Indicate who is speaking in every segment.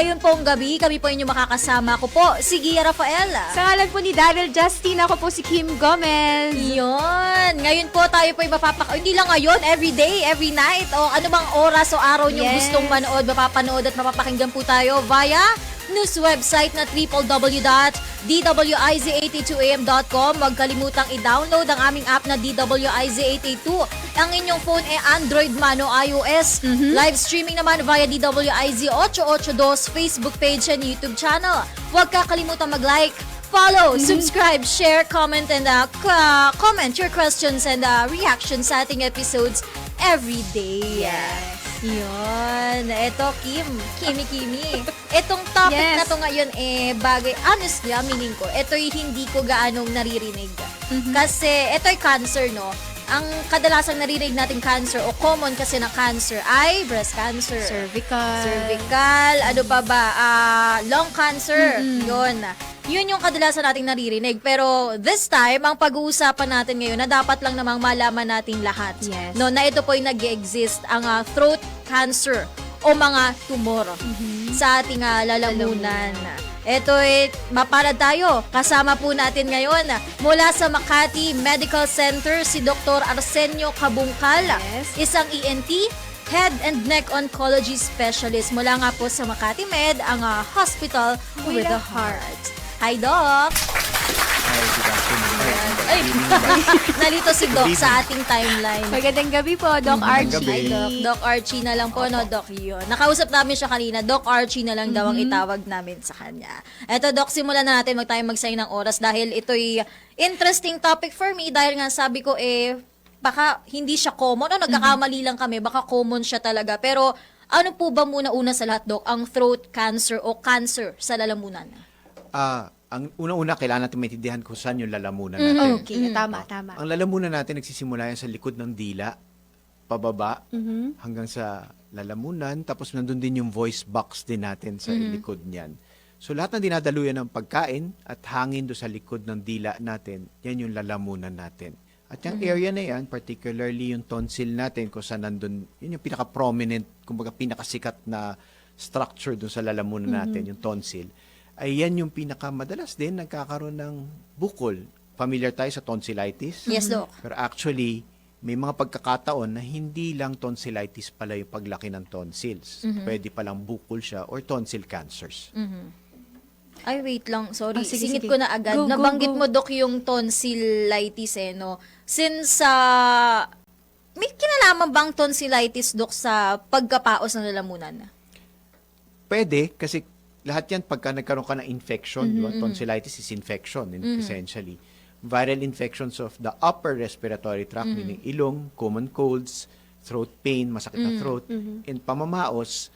Speaker 1: Ngayon pong gabi, kami po inyong makakasama. Ako po, si Gia Rafael.
Speaker 2: Sa ngalan po ni Daryl Justin, ako po si Kim Gomez.
Speaker 1: Yun. Ngayon po tayo po hindi lang ngayon, every day, every night, o ano bang oras o araw nyo gustong manood, mapapanood at mapapakinggan po tayo via news website na www.dwiz82am.com. Huwag kalimutang i-download ang aming app na DWIZ882. Ang inyong phone ay Android man o iOS. Live streaming naman via DWIZ882 Facebook page and YouTube channel. Huwag kakalimutang mag-like, follow, subscribe, share, comment, and comment your questions and reactions sa ating episodes every day.
Speaker 2: Yes.
Speaker 1: Yun. Ito, Kimi. Itong topic na to ngayon bagay, honestly, aminin ko, ito'y hindi ko gaanong naririnig. Kasi ito'y cancer, no? Ang kadalasang naririnig nating cancer o common kasi na cancer ay breast cancer. Cervical, ano pa ba? Lung cancer. Yun yung kadalasan nating naririnig. Pero this time, ang pag-uusapan natin ngayon na dapat lang namang malaman nating lahat.
Speaker 2: Yes.
Speaker 1: No, na ito po yung nag-exist ang throat cancer o mga tumor sa ating lalamunan. Ito mapalad tayo. Kasama po natin ngayon mula sa Makati Medical Center si Dr. Arsenio Cabungcal, isang ENT, Head and Neck Oncology Specialist mula nga po sa Makati Med, ang hospital with a heart. Hi, Doc!
Speaker 3: Hi, good afternoon.
Speaker 1: Ay, nalito si Doc sa ating timeline.
Speaker 2: Magandang gabi po, Doc Archie.
Speaker 3: gabi.
Speaker 1: Doc Archie na lang po, no, Doc, yun. Nakausap namin siya kanina, Doc Archie na lang daw ang itawag namin sa kanya. Eto, Doc, simulan na natin, mag-sign ng oras dahil ito'y interesting topic for me dahil nga sabi ko, baka hindi siya common, o nagkakamali lang kami, baka common siya talaga. Pero ano po ba una sa lahat, Doc, ang throat cancer o cancer sa lalamunan?
Speaker 3: Ang unang-una, kailangan natin maintindihan kung saan yung lalamunan natin.
Speaker 2: Okay, tama.
Speaker 3: Ang lalamunan natin nagsisimula yan sa likod ng dila, pababa, hanggang sa lalamunan, tapos nandun din yung voice box din natin sa likod niyan. So lahat na dinadaluyan ng pagkain at hangin do sa likod ng dila natin, yan yung lalamunan natin. At yung area na yan, particularly yung tonsil natin, kung saan nandun, yun yung pinaka-prominent, kumbaga pinakasikat na structure dun sa lalamunan natin, yung tonsil. Ay yan yung pinakamadalas din nagkakaroon ng bukol. Familiar tayo sa tonsillitis?
Speaker 1: Yes, Doc.
Speaker 3: Pero actually, may mga pagkakataon na hindi lang tonsillitis pala yung paglaki ng tonsils. Pwede palang bukol siya or tonsil cancers.
Speaker 1: Ay, wait lang. Sorry.
Speaker 2: Sige,
Speaker 1: Singit
Speaker 2: sige.
Speaker 1: ko na agad.
Speaker 2: Go, go,
Speaker 1: Nabanggit
Speaker 2: go.
Speaker 1: mo, Doc, yung tonsillitis, no? Since, may kinalaman bang tonsillitis, Doc, sa pagkapaos ng lalamunan?
Speaker 3: Pwede, kasi lahat yan pagka nagkaroon ka ng infection, di ba? Tonsillitis is infection, essentially. Viral infections of the upper respiratory tract, meaning ilong, common colds, throat pain, masakit na throat, and pamamaos,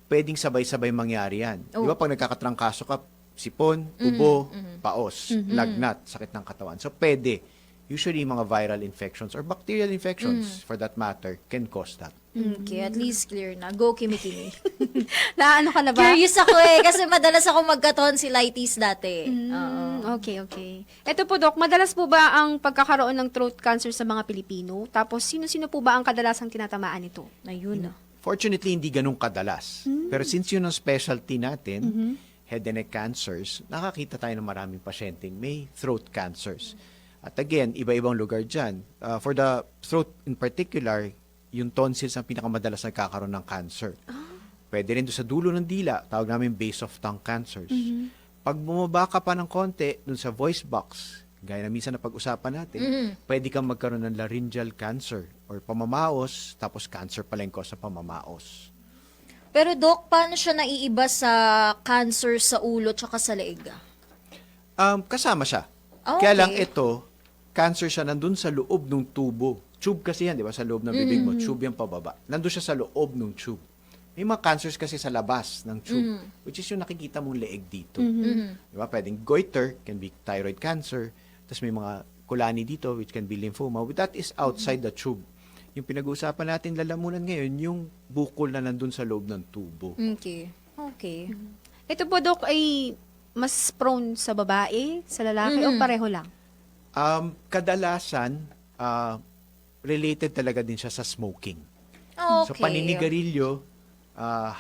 Speaker 3: pwedeng sabay-sabay mangyari yan. Di ba pag nagkakatrangkaso ka, sipon, ubo, paos, lagnat, sakit ng katawan. So pwede. Usually mga viral infections or bacterial infections, for that matter, can cause that.
Speaker 1: Okay, at least clear na. Go, Kimi.
Speaker 2: Naano ka na ba?
Speaker 1: Curious ako kasi madalas ako magka-tonsillitis dati.
Speaker 2: Okay. Ito po, Doc, madalas po ba ang pagkakaroon ng throat cancer sa mga Pilipino? Tapos, sino-sino po ba ang kadalasang tinatamaan nito?
Speaker 1: Ayun.
Speaker 3: Fortunately, hindi ganun kadalas. Pero since yun ang specialty natin, head and neck cancers, nakakita tayo ng maraming pasyenteng may throat cancers. At again, iba-ibang lugar dyan. For the throat in particular, yung tonsils ang pinakamadalas nagkakaroon ng cancer. Pwede rin doon sa dulo ng dila, tawag namin base of tongue cancers. Pag bumaba ka pa ng konti doon sa voice box, gaya na minsan na pag-usapan natin, pwede kang magkaroon ng laryngeal cancer or pamamaos, tapos cancer pala yung cause sa pamamaos.
Speaker 1: Pero, Doc, paano siya naiiba sa cancer sa ulo tsaka sa leeg?
Speaker 3: Kasama siya.
Speaker 1: Okay.
Speaker 3: Kaya lang ito, cancer siya nandun sa loob ng tubo. Tube kasi yan, di ba? Sa loob ng bibig mo. Tube yung pababa. Nandun siya sa loob ng tube. May mga cancers kasi sa labas ng tube, which is yung nakikita mong leeg dito. Di ba? Pwedeng goiter, can be thyroid cancer. Tapos may mga kulani dito, which can be lymphoma. But that is outside the tube. Yung pinag-uusapan natin lalamunan ngayon, yung bukol na nandun sa loob ng tubo.
Speaker 1: Okay.
Speaker 2: Ito po, Doc, ay mas prone sa babae, sa lalaki, o pareho lang?
Speaker 3: Kadalasan, related talaga din siya sa smoking.
Speaker 1: Okay.
Speaker 3: So, paninigarilyo,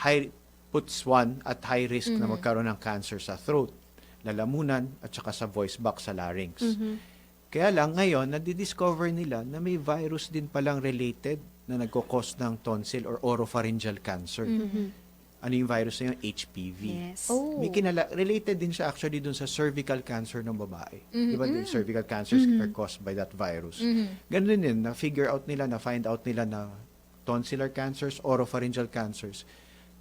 Speaker 3: high puts one at high risk na magkaroon ng cancer sa throat, lalamunan, at saka sa voice box, sa larynx. Kaya lang ngayon, nadidiscover nila na may virus din palang related na nagkukos ng tonsil or oropharyngeal cancer. Ano yung virus na yun? HPV.
Speaker 2: Yes.
Speaker 1: Oh.
Speaker 3: May related din siya actually dun sa cervical cancer ng babae. Di ba din cervical cancers are caused by that virus. Ganun din, na-figure out nila, na-find out nila na tonsillar cancers, oropharyngeal cancers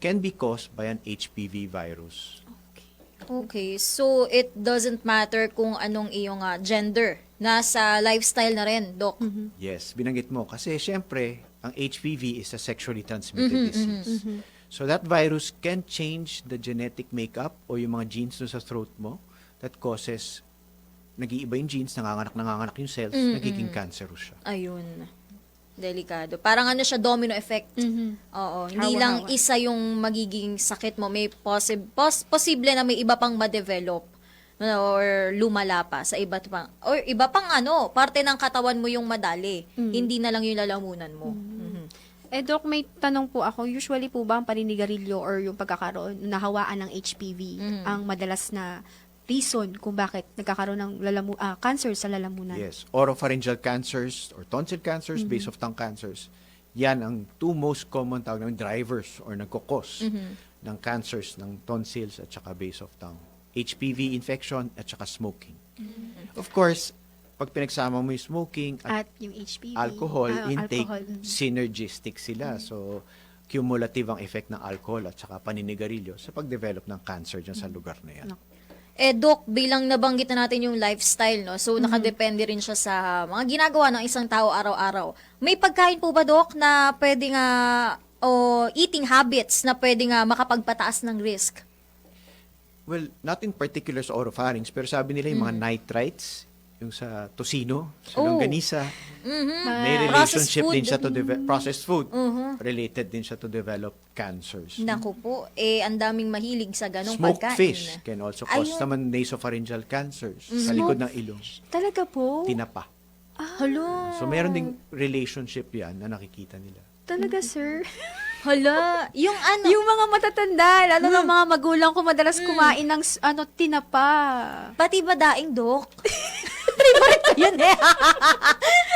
Speaker 3: can be caused by an HPV virus.
Speaker 1: Okay, so it doesn't matter kung anong iyong gender. Nasa lifestyle na rin, Doc.
Speaker 3: Yes, binanggit mo. Kasi syempre, ang HPV is a sexually transmitted disease. So that virus can change the genetic makeup o yung mga genes dun sa throat mo that causes, nag-iiba yung genes, nanganganak yung cells, nagiging cancerous siya.
Speaker 1: Ayun. Delikado. Parang ano siya, domino effect. Oo. Hindi lang
Speaker 2: Hawa-hawa.
Speaker 1: isa yung magiging sakit mo. May posible na may iba pang ma-develop or lumala pa sa iba pang, or iba pang parte ng katawan mo yung madali. Hindi na lang yung lalamunan mo.
Speaker 2: Doc, may tanong po ako. Usually po ba ang paninigarilyo or yung pagkakaroon, nahawaan ng HPV, ang madalas na reason kung bakit nagkakaroon ng cancer sa lalamunan?
Speaker 3: Yes, oropharyngeal cancers or tonsil cancers, base of tongue cancers. Yan ang two most common tawag namin drivers or nagkukos ng cancers ng tonsils at saka base of tongue. HPV infection at saka smoking. Of course, pag pinagsama mo yung smoking at
Speaker 2: At yung HPV.
Speaker 3: alcohol intake,
Speaker 2: alcohol.
Speaker 3: synergistic sila. So, cumulative ang effect ng alcohol at saka paninigarilyo sa pag-develop ng cancer dyan sa lugar na yan.
Speaker 1: Doc, bilang nabanggit na natin yung lifestyle, no? So, nakadepende rin siya sa mga ginagawa ng isang tao araw-araw. May pagkain po ba, Doc, na pwede nga, o eating habits na pwede nga makapagpataas ng risk?
Speaker 3: Well, not in particular sa oropharynx, pero sabi nila yung mga nitrites, yung sa tocino, sa longganisa, may relationship din siya to processed food. Related din siya to develop cancers.
Speaker 1: Naku po, ang daming mahilig sa ganong
Speaker 3: Smoked
Speaker 1: pagkain.
Speaker 3: fish can also cause
Speaker 1: Ayun.
Speaker 3: naman nasopharyngeal cancers sa likod ng ilong.
Speaker 2: Talaga po?
Speaker 3: Tinapa.
Speaker 1: Hala.
Speaker 3: So, meron ding relationship yan na nakikita nila.
Speaker 2: Talaga, sir?
Speaker 1: Hala. Yung
Speaker 2: Yung mga matatanda, lalo ng mga magulang ko madalas kumain ng tinapa.
Speaker 1: pati ba daing, Doc? Favorite ko yun eh.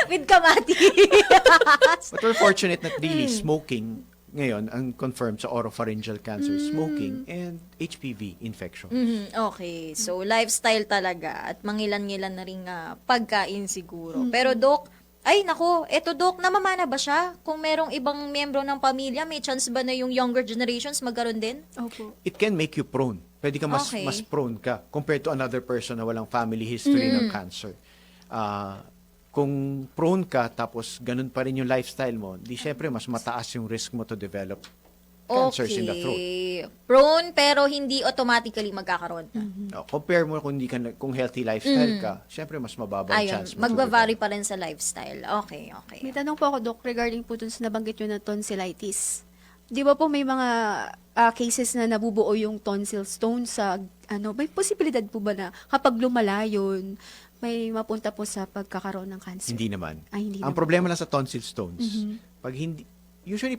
Speaker 1: With kamatis.
Speaker 3: But we're fortunate that really smoking ngayon ang confirmed sa oropharyngeal cancer, smoking and HPV infection.
Speaker 1: Okay, so lifestyle talaga at mangilan-ngilan na rin pagkain siguro. Pero Doc, ay nako, eto Doc, namamana ba siya? Kung merong ibang miyembro ng pamilya, may chance ba na yung younger generations magkaroon din?
Speaker 2: Opo.
Speaker 3: It can make you prone. Pwede ka mas
Speaker 1: Okay.
Speaker 3: mas prone ka compared to another person na walang family history ng cancer. Kung prone ka tapos ganun pa rin yung lifestyle mo, di syempre mas mataas yung risk mo to develop cancers in the throat.
Speaker 1: Prone pero hindi automatically magkakaroon.
Speaker 3: Compare mo kung healthy lifestyle ka, syempre mas mababa ang
Speaker 1: Ayun,
Speaker 3: chance mo to
Speaker 1: magbavari
Speaker 3: develop.
Speaker 1: pa rin sa lifestyle. Okay, okay.
Speaker 2: May tanong po ako, Doc, regarding po dun sa nabanggit nyo na tonsillitis. Di ba po may mga cases na nabubuo yung tonsil stone sa, may posibilidad po ba na kapag lumala yun, may mapunta po sa pagkakaroon ng cancer?
Speaker 3: Hindi naman.
Speaker 2: Ay, hindi
Speaker 3: Ang
Speaker 2: naman.
Speaker 3: problema lang sa tonsil stones, pag hindi, usually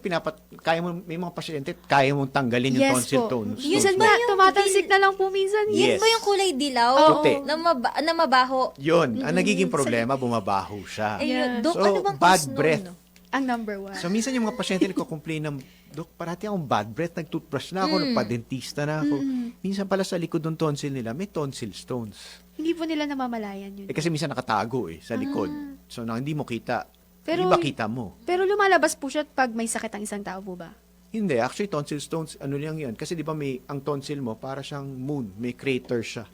Speaker 3: kaya mo, may mga pasyente, kaya mong tanggalin yung
Speaker 2: Yes
Speaker 3: tonsil
Speaker 2: po.
Speaker 3: stones.
Speaker 2: Minsan ba, tumatalsik na lang po minsan.
Speaker 3: Yes.
Speaker 1: Yun ba yung kulay dilaw?
Speaker 3: Puti.
Speaker 1: Na mabaho?
Speaker 3: Yun, ang nagiging problema, bumabaho siya.
Speaker 1: Ayun,
Speaker 2: Yeah.
Speaker 1: Dok,
Speaker 3: So,
Speaker 1: ano bang
Speaker 3: bad
Speaker 1: cause nun?
Speaker 3: breath.
Speaker 2: Ang number one.
Speaker 3: So, minsan yung mga pasyente nagko-complain ng, Dok, parati akong bad breath, nag-toothbrush na ako, nagpa-dentista na ako. Minsan pala sa likod ng tonsil nila, may tonsil stones.
Speaker 2: Hindi po nila namamalayan yun.
Speaker 3: Kasi minsan nakatago sa likod. So, hindi mo kita.
Speaker 2: Pero-
Speaker 3: Hindi ba kita mo?
Speaker 2: Pero lumalabas po siya pag may sakit ang isang tao po ba?
Speaker 3: Hindi, actually tonsil stones, ano lang yan. Kasi di ba ang tonsil mo, para siyang moon, may crater siya.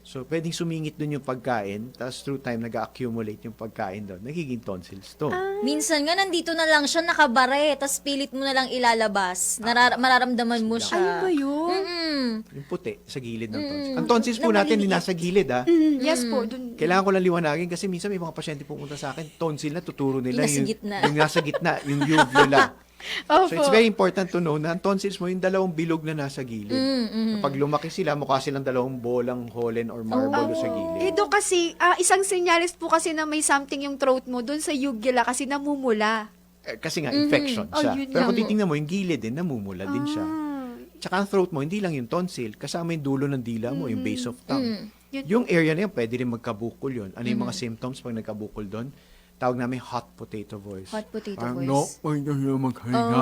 Speaker 3: So, pwedeng sumingit dun yung pagkain, tapos through time, nag-accumulate yung pagkain doon. Nagiging tonsil stone.
Speaker 1: Minsan nga, nandito na lang siya, nakabare, tas pilit mo na lang ilalabas. Mararamdaman mo siya.
Speaker 2: Ayun ba yun?
Speaker 3: Yung puti, sa gilid ng tonsil. Ang tonsils po natin, hindi nasa gilid, ha?
Speaker 2: Yes po. Dun,
Speaker 3: Kailangan ko lang liwanagin kasi minsan may mga pasyente pumunta sa akin, tonsil na, tuturo nila
Speaker 1: Yung nasa gitna.
Speaker 3: yung nasa gitna, yung uvula.
Speaker 2: Opo.
Speaker 3: So it's very important to know na ang tonsils mo, yung dalawang bilog na nasa gilid. Kapag lumaki sila, mukha silang dalawang bolang hollen or marble sa gilid.
Speaker 2: Doc, kasi, isang senyalis po kasi na may something yung throat mo dun sa uvula kasi namumula.
Speaker 3: Kasi nga, infection
Speaker 2: Oh,
Speaker 3: siya.
Speaker 2: yun
Speaker 3: Pero kung
Speaker 2: lang.
Speaker 3: titingnan mo, yung gilid din, namumula din siya. Tsaka ang throat mo, hindi lang yung tonsil, kasama yung dulo ng dila mo, yung base of tongue.
Speaker 2: Yun
Speaker 3: Yung area na yun, pwede rin magkabukol yun. Ano yung mga symptoms pag nagkabukol doon? Tawag namin hot potato voice.
Speaker 1: Hot potato
Speaker 3: Parang,
Speaker 1: voice.
Speaker 3: no, pwede nyo magkahinga.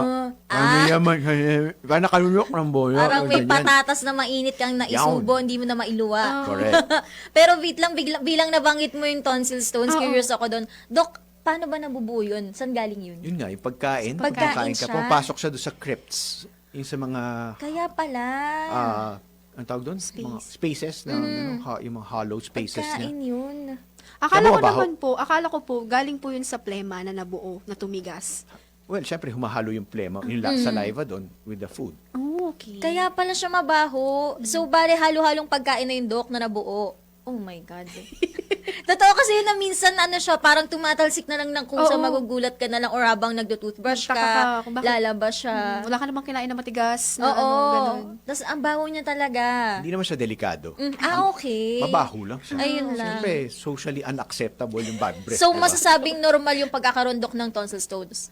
Speaker 3: Pwede nyo magkahinga. Parang nakalunok ng bola.
Speaker 1: Parang
Speaker 3: o
Speaker 1: may
Speaker 3: ganyan.
Speaker 1: patatas na mainit kang naisubo, hindi mo na mailuwa.
Speaker 3: Correct.
Speaker 1: Pero wait lang, bilang nabanggit mo yung tonsil stones,
Speaker 2: Oo.
Speaker 1: curious ako doon. Dok, paano ba nabubuo yun? Saan galing yun?
Speaker 3: Yun nga, yung pagkain.
Speaker 1: Pagkain
Speaker 3: ka,
Speaker 1: siya.
Speaker 3: pumapasok siya doon sa crypts. Yung sa mga,
Speaker 1: Kaya pala.
Speaker 3: ang tawag doon? Mga spaces na, yung mga hollow spaces niya.
Speaker 1: Pagkain yun.
Speaker 2: Akala
Speaker 3: Kaya
Speaker 2: ko
Speaker 3: mabaho.
Speaker 2: naman po, galing po yun sa plema na nabuo, na tumigas.
Speaker 3: Well, syempre, humahalo yung plema, yung saliva doon with the food.
Speaker 2: Oh, okay.
Speaker 1: Kaya pala siya mabaho. So, bale, halo-halong pagkain na yung Dok na nabuo. Oh my God. Totoo kasi yun na minsan siya, parang tumatalsik na lang ng kusa,
Speaker 2: Oo.
Speaker 1: magugulat ka na lang or habang nagdo-toothbrush
Speaker 2: Magtaka
Speaker 1: ka,
Speaker 2: ka kung bakit-
Speaker 1: lalabas siya.
Speaker 2: Wala ka namang kinain na matigas na
Speaker 1: Oo.
Speaker 2: ganun.
Speaker 1: Tapos ang baho niya talaga.
Speaker 3: Hindi naman siya delikado.
Speaker 1: Okay.
Speaker 3: Mabaho lang siya.
Speaker 1: Ayun lang.
Speaker 3: Siyempre, socially unacceptable yung bad breath.
Speaker 1: So,
Speaker 3: diba?
Speaker 1: masasabing normal yung pagkakaroon, Dok, ng tonsil stones?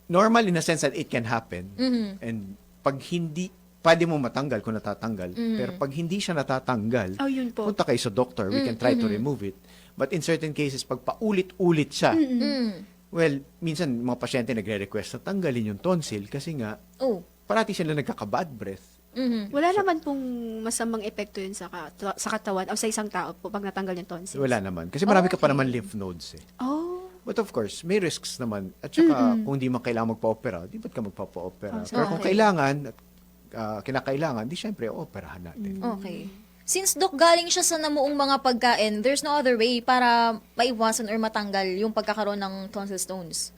Speaker 3: Normal in a sense that it can happen.
Speaker 1: Mm-hmm.
Speaker 3: And pag hindi, pwede mo matanggal kung natatanggal. Pero pag hindi siya natatanggal,
Speaker 2: Oh, yun po.
Speaker 3: punta kayo sa doctor. We can try to remove it. But in certain cases, pag paulit-ulit siya, well, minsan mga pasyente nagre-request na tanggalin yung tonsil kasi nga,
Speaker 1: Oh.
Speaker 3: parati sila nagkaka-bad breath.
Speaker 1: Mhm.
Speaker 2: Wala naman pong masamang epekto yun sa katawan o sa isang tao po pag natanggal yung tonsils.
Speaker 3: Wala naman. Kasi marami ka pa
Speaker 1: Okay.
Speaker 3: naman lymph nodes eh.
Speaker 2: Oh.
Speaker 3: But of course, may risks naman. At saka, kung di man kailangan magpa-opera, di ba't ka magpapa-opera? Pero kung
Speaker 1: Okay.
Speaker 3: kailangan, at kinakailangan, di syempre, operahan natin.
Speaker 1: Okay. Since, Dok, galing siya sa namuong mga pagkain, there's no other way para maiwasan or matanggal yung pagkakaroon ng tonsil stones.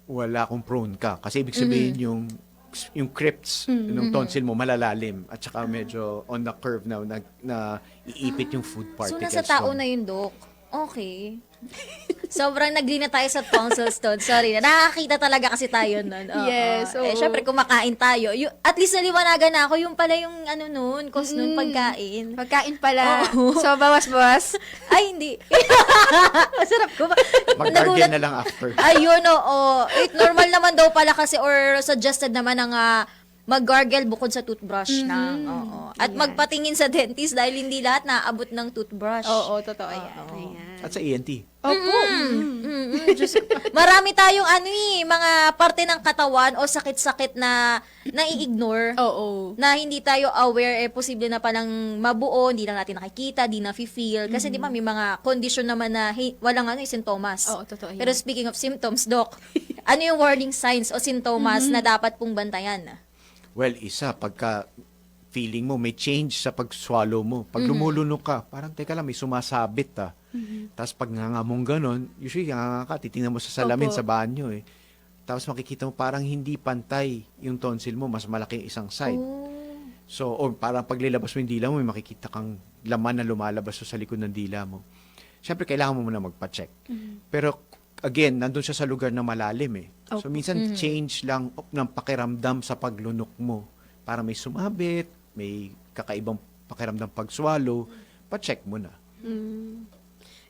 Speaker 3: Wala kung prone ka. Kasi ibig sabihin yung crypts ng tonsil mo malalalim at saka medyo on the curve na iipit yung food
Speaker 1: So,
Speaker 3: particles.
Speaker 1: nasa tao na yun, Dok. Okay. Sobrang nagli na tayo sa tonsil stones. Sorry na. Nakakita talaga kasi tayo nun. Oo.
Speaker 2: Yes, oo.
Speaker 1: Syempre, kumakain tayo. At least naliwanagan na ako. Yung pala yung nun, cause nun, pagkain.
Speaker 2: Pagkain pala.
Speaker 1: Oo.
Speaker 2: So, bawas-bawas.
Speaker 1: Ay, hindi. Masarap ko.
Speaker 3: Mag-gargle na lang after.
Speaker 1: Ayun, oo. Normal naman daw pala kasi or suggested naman ng mag-gargle bukod sa toothbrush na. Oo. At magpatingin sa dentist dahil hindi lahat naaabot ng toothbrush.
Speaker 2: Oo, totoo yan. Ayan.
Speaker 3: At sa ENT.
Speaker 2: Opo.
Speaker 1: Diyos ko. Marami tayong mga parte ng katawan o sakit-sakit na nai-ignore.
Speaker 2: Oo.
Speaker 1: Na hindi tayo aware, posible na palang mabuo, hindi lang natin nakikita, di na feel. Kasi di ba may mga condition naman na walang sintomas.
Speaker 2: Oo, totoo yan.
Speaker 1: Pero speaking of symptoms, Doc, ano yung warning signs o sintomas na dapat pong bantayan?
Speaker 3: Well, isa, pagka feeling mo, may change sa pag-swallow mo. Pag lumulunok ka, parang, teka lang, may sumasabit Tapos pag nangamong ganon, usually nga ka, titingnan mo sa salamin
Speaker 2: Opo.
Speaker 3: sa banyo Tapos makikita mo parang hindi pantay yung tonsil mo, mas malaki isang side.
Speaker 1: Oh.
Speaker 3: So, or parang paglilabas mo yung dila mo, may makikita kang laman na lumalabas sa likod ng dila mo. Siyempre, kailangan mo muna magpa-check. Pero, again, nandun siya sa lugar na malalim So, minsan, change lang ng pakiramdam sa paglunok mo. Para may sumabit, may kakaibang pakiramdam pag-swallow, pa-check mo na.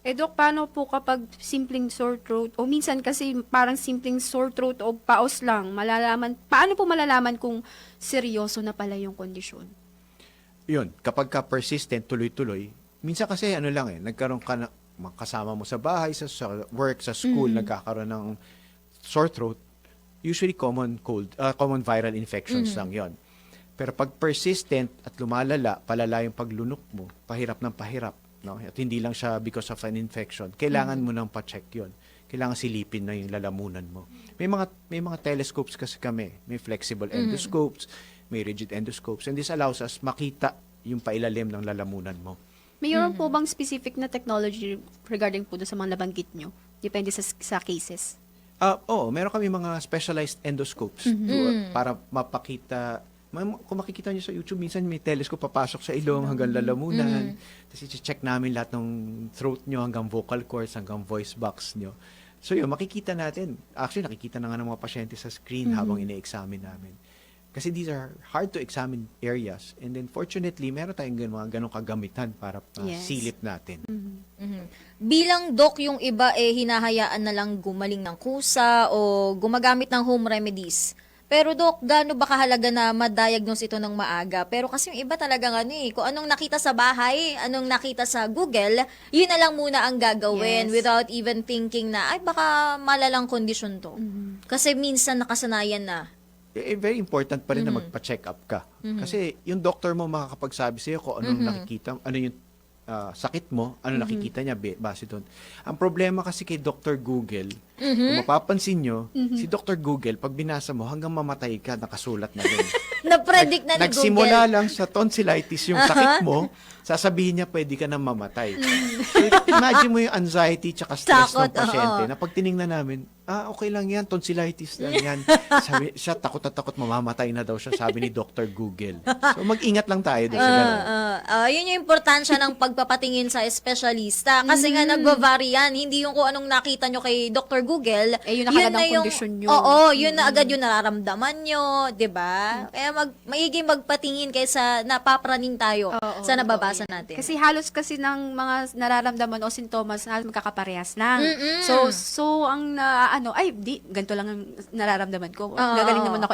Speaker 2: Dok, paano po kapag simpleng sore throat o minsan kasi parang simpleng sore throat o paos lang, paano po malalaman kung seryoso na pala yung kondisyon?
Speaker 3: Yun, kapag ka persistent, tuloy-tuloy, minsan kasi nagkaroon ka na, kasama mo sa bahay, sa work, sa school, nagkakaroon ng sore throat, usually common viral infections lang yon. Pero pag persistent at lumalala, palala yung paglunok mo, pahirap ng pahirap, at hindi lang siya because of an infection, kailangan mo nang pa-check yon. Kailangan silipin na yung lalamunan mo. May mga telescopes kasi kami, may flexible endoscopes, may rigid endoscopes, and this allows us makita yung pailalim ng lalamunan mo.
Speaker 2: Mayroon po bang specific na technology regarding po doon sa mga nabanggit nyo? Depende sa cases.
Speaker 3: Oo, meron kami mga specialized endoscopes para mapakita. Kung makikita niyo sa YouTube, minsan may telescope papasok sa ilong hanggang lalamunan. Tapos i-check namin lahat ng throat nyo hanggang vocal cords, hanggang voice box nyo. So yun, makikita natin. Actually, nakikita na nga ng mga pasyente sa screen habang ine-examine namin. Kasi these are hard to examine areas. And then fortunately, meron tayong mga ganong kagamitan para silip natin.
Speaker 1: Bilang Doc, yung iba hinahayaan na lang gumaling ng kusa o gumagamit ng home remedies Pero Dok, gaano ba kahalaga na ma-diagnose ito ng maaga? Pero kasi yung iba talagang kung anong nakita sa bahay, anong nakita sa Google, yun na lang muna ang gagawin
Speaker 2: Yes.
Speaker 1: without even thinking na, ay baka malalang kondisyon to. Kasi minsan nakasanayan na.
Speaker 3: Very important pa rin na magpa-check up ka. Kasi yung doctor mo makakapagsabi sa'yo kung anong nakikita, ano yung sakit mo, ano nakikita niya base doon. Ang problema kasi kay Dr. Google, kung mapapansin nyo, si Dr. Google, pag binasa mo, hanggang mamatay ka, nakasulat na din.
Speaker 1: Na-predict na ni Google.
Speaker 3: Nagsimula lang sa tonsillitis yung sakit mo, sasabihin niya pwede ka na mamatay. So, imagine mo yung anxiety tsaka stress
Speaker 1: Takot,
Speaker 3: ng pasyente
Speaker 1: oo.
Speaker 3: na pag tiningnan namin, okay lang yan, tonsillitis lang yan. Sabi, siya takot na takot, mamamatay na daw siya, sabi ni Dr. Google. So mag-ingat lang tayo doon sa ganun.
Speaker 1: Yun yung importansya ng pagpapatingin sa espesyalista. Kasi nga nagva-vary yan. Hindi yung kung anong nakita nyo kay Dr. Google.
Speaker 2: Yung nakagad ang kondisyon nyo.
Speaker 1: Oo, yun na agad yung nararamdaman nyo. 'Di ba? Kaya maiging magpatingin kaysa napapraning tayo
Speaker 2: Oo,
Speaker 1: sa nababasa
Speaker 2: oo, yan.
Speaker 1: natin.
Speaker 2: Kasi halos kasi ng mga nararamdaman o sintomas halos magkakaparehas lang. So ang ganito lang ang nararamdaman ko. Gagaling naman ako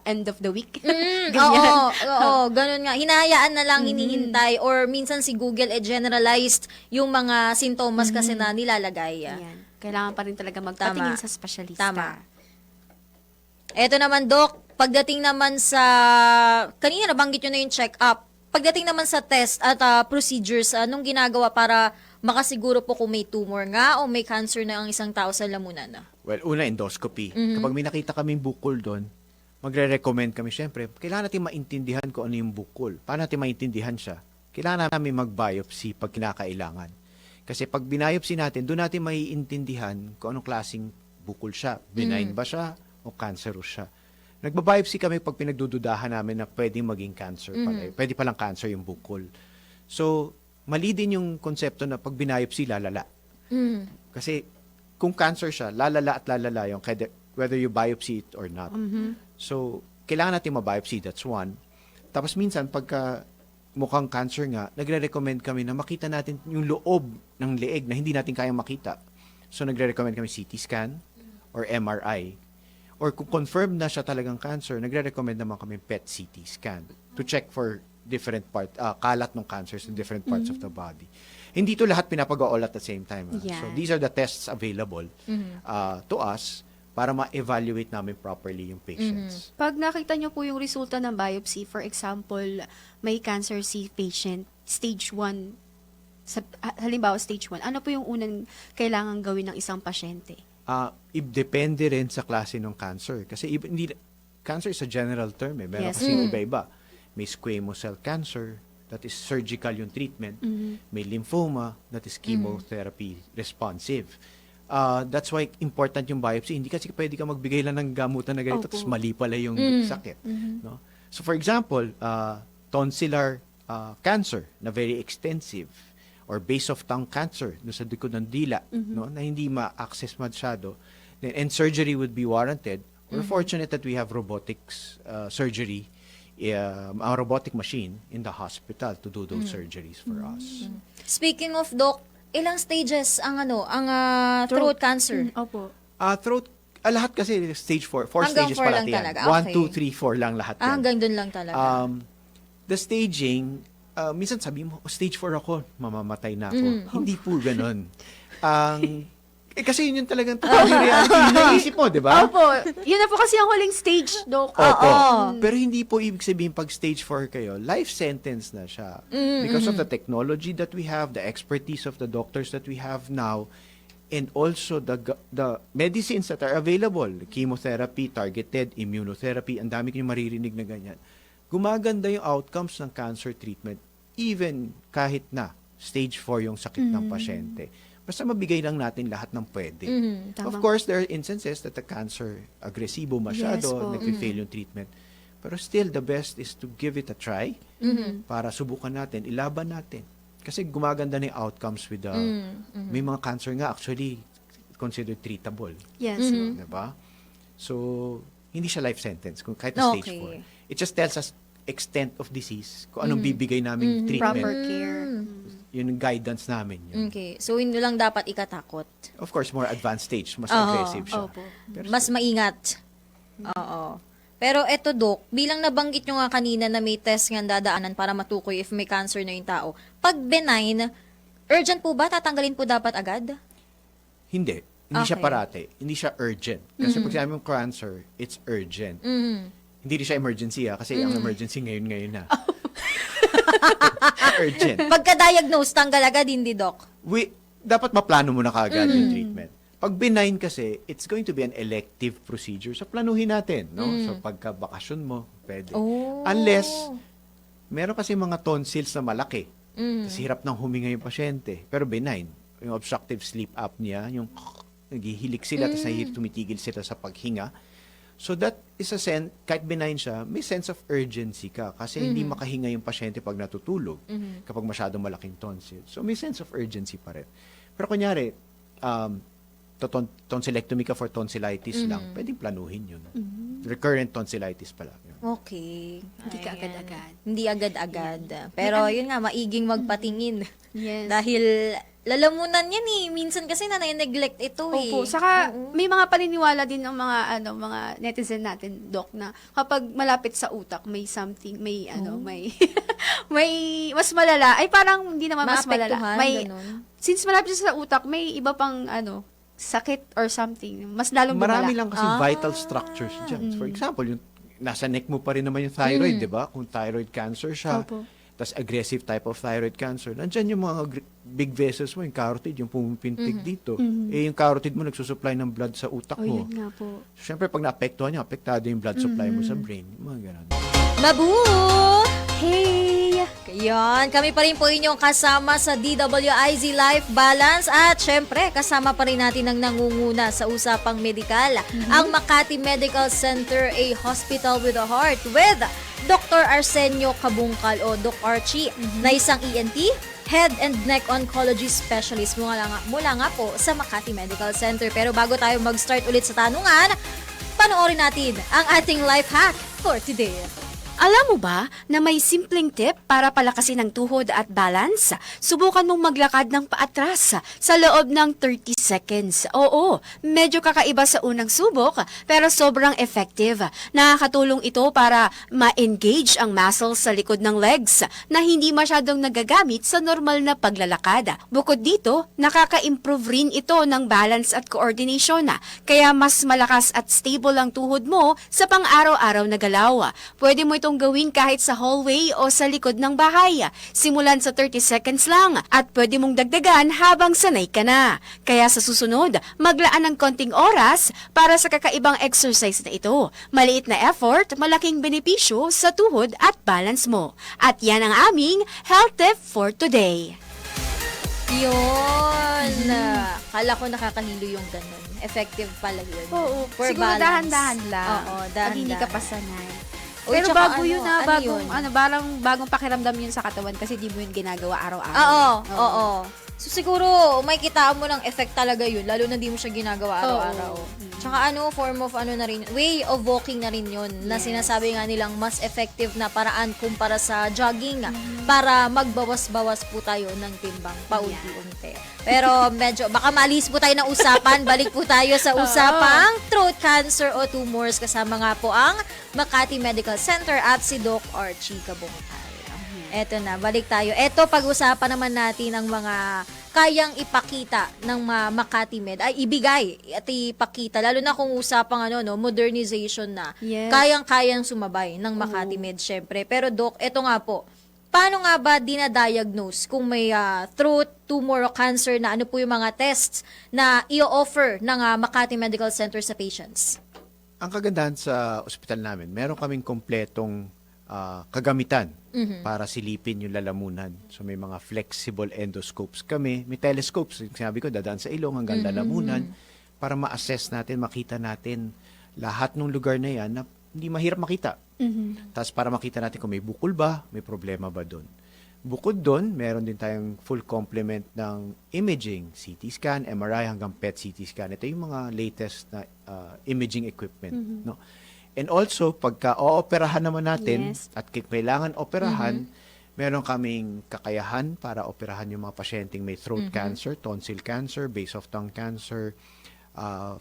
Speaker 2: end of the week.
Speaker 1: Oo, ganun nga. Hinahayaan na lang hinihintay or minsan si Google generalized yung mga sintomas kasi na nilalagay.
Speaker 2: Yan. Kailangan pa rin talaga magpatingin
Speaker 1: Tama.
Speaker 2: sa espesyalista.
Speaker 1: Tama. Eto naman, Doc, pagdating naman sa, kanina nabanggit nyo na yung check-up. Pagdating naman sa test at procedures, anong ginagawa para makasiguro po kung may tumor nga o may cancer na ang isang tao sa lamunan?
Speaker 3: Well, una, endoscopy. Kapag may nakita kaming bukol doon, magre-recommend kami, syempre, kailangan natin maintindihan kung ano yung bukol. Paano natin maintindihan siya? Kailangan namin mag-biopsy pag kinakailangan. Kasi pag binayopsy natin, doon natin maiintindihan kung anong klaseng bukol siya. Benign ba siya o cancerous siya. Nagbabiopsy kami pag pinagdududahan namin na pwedeng maging cancer pala. Pwede palang cancer yung bukol. So, mali din yung konsepto na pag binayopsy, lalala. Kasi kung cancer siya, lalala at lalala yung whether you biopsy it or not. So, kailangan natin ma-biopsy, that's one. Tapos minsan, pagka mukhang cancer nga, nagre-recommend kami na makita natin yung loob ng leeg na hindi natin kayang makita. So, nagre-recommend kami CT scan or MRI. Or kung confirmed na siya talagang cancer, nagre-recommend naman kami PET CT scan to check for different kalat ng cancer sa different parts of the body. Hindi to lahat pinapagawa all at the same time.
Speaker 2: Yeah.
Speaker 3: So, these are the tests available to us para ma-evaluate namin properly yung patients.
Speaker 2: Pag nakita nyo po yung resulta ng biopsy, for example, may cancer si patient, stage 1, halimbawa stage 1, ano po yung unang kailangan gawin ng isang pasyente?
Speaker 3: Depende rin sa klase ng cancer. Kasi cancer is a general term. Meron
Speaker 2: Yes.
Speaker 3: kasi iba-iba. May squamous cell cancer, that is surgical yung treatment. May lymphoma, that is chemotherapy responsive. That's why important yung biopsy. Hindi kasi pwede ka magbigay lang ng gamutan na ganito tapos mali pala yung sakit. No? So for example, tonsillar cancer na very extensive or base of tongue cancer no, sa likod ng dila no, na hindi ma-access masyado, then, and surgery would be warranted. We're fortunate that we have robotics surgery, a robotic machine in the hospital to do those surgeries for us.
Speaker 1: Speaking of, Doc, ilang stages ang throat cancer?
Speaker 2: Opo.
Speaker 3: Throat, lahat kasi stage 4. 4
Speaker 1: Hanggang
Speaker 3: stages
Speaker 1: 4
Speaker 3: pala
Speaker 1: lang
Speaker 3: yan.
Speaker 1: talaga.
Speaker 3: 1,
Speaker 1: Okay.
Speaker 3: 2, 3, 4 lang lahat yan.
Speaker 1: Hanggang dun lang talaga.
Speaker 3: The staging, minsan sabi mo, stage 4 ako, mamamatay na ako. Hindi po ganun. Kasi yun yung talagang totoo yung reality yung naisip mo, di ba?
Speaker 2: Opo. Yun na po kasi ang huling stage, Doc.
Speaker 3: Opo. Pero hindi po ibig sabihin pag stage 4 kayo, life sentence na siya. Because of the technology that we have, the expertise of the doctors that we have now, and also the medicines that are available, chemotherapy, targeted, immunotherapy, ang dami kayong maririnig na ganyan. Gumaganda yung outcomes ng cancer treatment even kahit na stage 4 yung sakit ng pasyente. Basta mabigay lang natin lahat ng pwede. Of
Speaker 2: Tama.
Speaker 3: course, there are instances that the cancer agresibo masyado,
Speaker 2: Yes po.
Speaker 3: nag-fail yung treatment. Pero still, the best is to give it a try para subukan natin, ilaban natin. Kasi gumaganda na yung outcomes with the... May mga cancer nga actually considered treatable.
Speaker 2: Yes.
Speaker 3: Diba? So, hindi siya life sentence kung kahit na stage 4. It just tells us extent of disease, kung anong bibigay namin treatment.
Speaker 2: Proper care.
Speaker 3: Yun yung guidance namin. Yun.
Speaker 1: Okay. So, hindi lang dapat ikatakot.
Speaker 3: Of course, more advanced stage, mas aggressive siya.
Speaker 2: Opo.
Speaker 3: Pero
Speaker 1: Mas maingat. Oo. Pero eto, Dok, bilang nabanggit nyo nga kanina na may test nga dadaanan para matukoy if may cancer na yung tao, pag benign, urgent po ba? Tatanggalin po dapat agad?
Speaker 3: Hindi. Hindi siya
Speaker 1: Okay.
Speaker 3: parate. Hindi siya urgent. Kasi pag sinabi mong cancer, it's urgent. Hindi rin siya emergency kasi ang emergency ngayon na. Urgent.
Speaker 1: Pagka-diagnose, tanggal agad, hindi, Dok?
Speaker 3: Dapat maplano mo na kaagad yung treatment. Pag benign kasi, it's going to be an elective procedure. So, planuhin natin, no? So, pagka-bakasyon mo, pwede.
Speaker 1: Oh.
Speaker 3: Unless, meron kasi mga tonsils na malaki. Kasi hirap nang huminga yung pasyente. Pero benign. Yung obstructive sleep apnea, yung naghihilik sila, tapos tumitigil sila sa paghinga. So that is a sense, kahit benign siya, may sense of urgency ka kasi hindi makahinga yung pasyente pag natutulog kapag masyadong malaking tonsil. So may sense of urgency pa rin. Pero kunyari, tonsillectomy ka for tonsillitis lang, pwedeng planuhin yun. Recurrent tonsillitis pala. Yun.
Speaker 1: Okay.
Speaker 2: Hindi ka
Speaker 1: Ayan.
Speaker 2: agad-agad.
Speaker 1: Hindi agad-agad. Pero yun nga, maiging magpatingin.
Speaker 2: Yes.
Speaker 1: Dahil lalamunan yan eh. Minsan kasi neglect ito eh.
Speaker 2: Opo, saka may mga paniniwala din ng mga netizen natin, Doc, na kapag malapit sa utak, may something, may may mas malala. Ay parang hindi naman mas malala.
Speaker 1: Maapektuhan,
Speaker 2: May
Speaker 1: ganun.
Speaker 2: since malapit siya sa utak, may iba pang sakit or something. Mas lalong
Speaker 3: Marami
Speaker 2: lumala.
Speaker 3: lang kasi vital structures dyan. For example, yung nasa neck mo pa rin naman yung thyroid, di ba? Kung thyroid cancer siya,
Speaker 2: Opo.
Speaker 3: tas aggressive type of thyroid cancer, nandyan yung mga big vessels mo, yung carotid, yung pumipintig dito. Eh, yung carotid mo nagsusupply ng blood sa utak
Speaker 2: O,
Speaker 3: mo.
Speaker 2: yun nga po.
Speaker 3: So, syempre, pag naapektuhan niya, apektado yung blood supply mo sa brain. Yung mga ganun.
Speaker 1: Mabu!
Speaker 2: Hey!
Speaker 1: Yan, kami pa rin po inyong kasama sa DWIZ Life Balance at syempre kasama pa rin natin ang nangunguna sa usapang medikal, ang Makati Medical Center, a hospital with a heart with Dr. Arsenio Kabungkal o Doc Archie na isang ENT, Head and Neck Oncology Specialist mula nga po sa Makati Medical Center. Pero bago tayo mag-start ulit sa tanungan, panoorin natin ang ating life hack for today.
Speaker 2: Alam mo ba na may simpleng tip para palakasin ang tuhod at balance? Subukan mong maglakad ng paatras sa loob ng 30 seconds. Oo, medyo kakaiba sa unang subok pero sobrang effective. Nakakatulong ito para ma-engage ang muscles sa likod ng legs na hindi masyadong nagagamit sa normal na paglalakad. Bukod dito, nakaka-improve rin ito ng balance at coordination. Kaya mas malakas at stable ang tuhod mo sa pang-araw-araw na galaw. Pwede mo itong gawin kahit sa hallway o sa likod ng bahay. Simulan sa 30 seconds lang at pwede mong dagdagan habang sanay ka na. Kaya sa susunod, maglaan ng konting oras para sa kakaibang exercise na ito. Maliit na effort, malaking benepisyo sa tuhod at balance mo. At yan ang aming health tip for today.
Speaker 1: Yun! Kala ko nakakahilo yung ganun. Effective pala yun.
Speaker 2: Oo,
Speaker 1: For
Speaker 2: siguro
Speaker 1: balance.
Speaker 2: dahan-dahan lang.
Speaker 1: Oo,
Speaker 2: Pag
Speaker 1: dahan-dahan.
Speaker 2: hindi ka pa sanay.
Speaker 1: Uy,
Speaker 2: Pero
Speaker 1: tsaka
Speaker 2: bago yun
Speaker 1: yun?
Speaker 2: bagong pakiramdam yun sa katawan kasi di mo yun ginagawa araw-araw.
Speaker 1: Oo. So siguro, may kitaan mo ng effect talaga yun, lalo na di mo siya ginagawa araw-araw. Tsaka form of na rin, way of walking na rin yun, na sinasabi nga nilang mas effective na paraan kumpara sa jogging, para magbawas-bawas po tayo ng timbang, paunti-unti. Pero medyo, baka maalis po tayo ng usapan, balik po tayo sa usapang throat cancer o tumors, kasama nga po ang Makati Medical Center at si Doc Archie Kabungkal. Eto na, balik tayo. Eto, pag-usapan naman natin ang mga kayang ipakita ng Makati Med, ay ibigay at ipakita, lalo na kung usapang modernization na.
Speaker 2: Yes.
Speaker 1: Kayang-kayang sumabay ng Makati Med, syempre. Pero Doc, eto nga po, paano nga ba dinadiagnose kung may throat, tumor o cancer na ano po yung mga tests na i-offer ng Makati Medical Center sa patients?
Speaker 3: Ang kagandahan sa ospital namin, meron kaming kompletong kagamitan para silipin yung lalamunan. So may mga flexible endoscopes kami, may telescopes, sinabi ko, dadaan sa ilong hanggang lalamunan para ma-assess natin, makita natin lahat ng lugar na yan na hindi mahirap makita. Tapos para makita natin kung may bukol ba, may problema ba doon. Bukod doon, meron din tayong full complement ng imaging, CT scan, MRI hanggang PET CT scan. Ito yung mga latest na imaging equipment, no? And also, pagka ooperahan naman natin at kailangan operahan, meron kaming kakayahan para operahan yung mga pasyenteng may throat cancer, tonsil cancer, base of tongue cancer,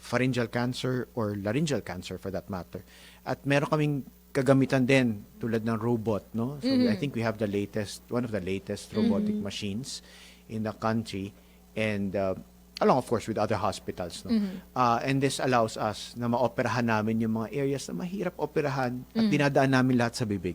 Speaker 3: pharyngeal cancer, or laryngeal cancer for that matter. At meron kaming kagamitan din tulad ng robot, no? So I think we have one of the latest robotic machines in the country, and along of course with other hospitals, no? And this allows us na maoperahan namin yung mga areas na mahirap operahan at dinadaan namin lahat sa bibig.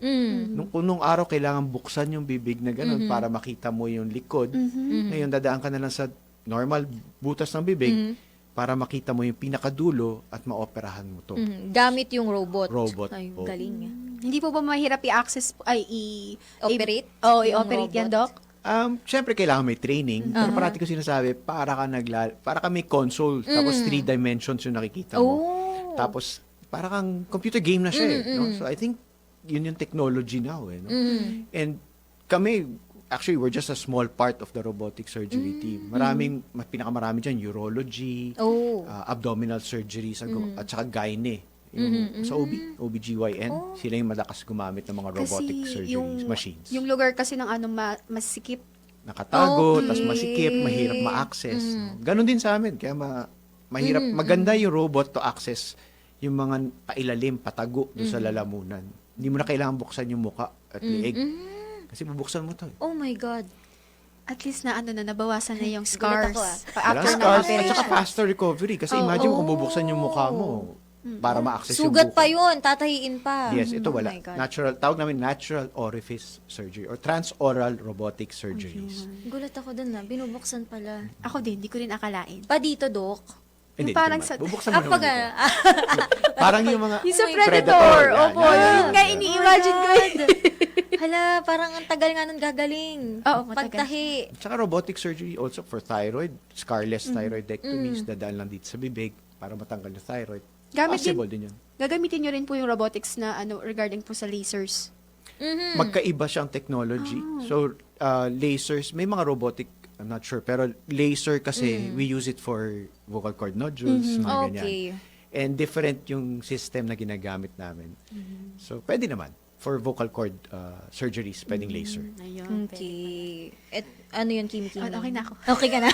Speaker 3: Nung araw kailangan buksan yung bibig na ganun para makita mo yung likod. Ngayon dadaan ka na lang sa normal butas ng bibig para makita mo yung pinakadulo at maoperahan mo to.
Speaker 1: Gamit yung robot.
Speaker 3: Robot.
Speaker 1: Ay,
Speaker 3: po.
Speaker 1: galing.
Speaker 2: Hindi po ba mahirap i-access,
Speaker 1: Operate?
Speaker 2: i-operate
Speaker 1: Yung
Speaker 2: yan, Doc?
Speaker 3: Siyempre kailangan may training. Pero parati ko sinasabi, para ka may console, tapos 3 dimensions yung nakikita mo.
Speaker 1: Oh.
Speaker 3: Tapos, para kang computer game na siya no? So, I think, yun yung technology now, no? And kami, actually, we're just a small part of the robotic surgery team. Pinakamarami dyan, urology,
Speaker 1: Oh.
Speaker 3: abdominal surgeries, at saka gyne. Sa OBGYN, sila yung malakas gumamit ng mga robotic surgery machines.
Speaker 2: Yung lugar kasi ng masikip.
Speaker 3: Nakatago,
Speaker 2: Okay.
Speaker 3: tas masikip, mahirap ma-access. Ganon din sa amin. Kaya mahirap, maganda yung robot to access yung mga pailalim, patago doon sa lalamunan. Hindi mo na kailangan buksan yung muka at liig. Kasi bubuksan mo to.
Speaker 1: Oh my God.
Speaker 2: At least nabawasan na yung
Speaker 1: Gulat
Speaker 2: scars.
Speaker 1: ako,
Speaker 3: Walang
Speaker 2: After ng
Speaker 3: scars at
Speaker 2: operation.
Speaker 3: saka faster recovery. Kasi imagine mo kung bubuksan yung mukha mo para ma-access yung
Speaker 1: Sugat
Speaker 3: buko.
Speaker 1: pa yun, tatahiin pa.
Speaker 3: Yes, ito
Speaker 1: Oh
Speaker 3: wala.
Speaker 1: my God.
Speaker 3: Tawag namin natural orifice surgery or transoral robotic surgeries.
Speaker 1: Gulat ako dun binubuksan pala.
Speaker 2: Ako din, di ko rin akalain.
Speaker 1: Pa dito, Doc.
Speaker 3: Hindi,
Speaker 2: parang
Speaker 3: naman.
Speaker 2: sa-
Speaker 3: Bubuksan mo naman
Speaker 1: Pag,
Speaker 3: ito. Parang yung mga
Speaker 2: Yung sa
Speaker 1: my
Speaker 2: Predator.
Speaker 3: God.
Speaker 2: Opo,
Speaker 3: Yan,
Speaker 2: yun nga
Speaker 3: yan.
Speaker 2: ini-imagine ko yun.
Speaker 1: Hala, parang ang tagal nga nun gagaling.
Speaker 2: Oo, matagal.
Speaker 1: Pagtahi.
Speaker 3: Tsaka robotic surgery also for thyroid, scarless thyroidectomies, dadaan lang dito sa bibig para matanggal yung thyroid. Possible din yun.
Speaker 2: Gagamitin nyo rin po yung robotics na regarding po sa lasers.
Speaker 3: Magkaiba siyang technology. So, lasers, may mga robotic, I'm not sure, pero laser kasi, we use it for vocal cord nodules, mga ganyan.
Speaker 1: Okay.
Speaker 3: And different yung system na ginagamit namin. So, pwede naman. For vocal cord surgeries, pwedeng laser.
Speaker 2: Ayun.
Speaker 1: Okay. Ano yun, Kimi?
Speaker 2: Okay na ako.
Speaker 1: Okay ka na.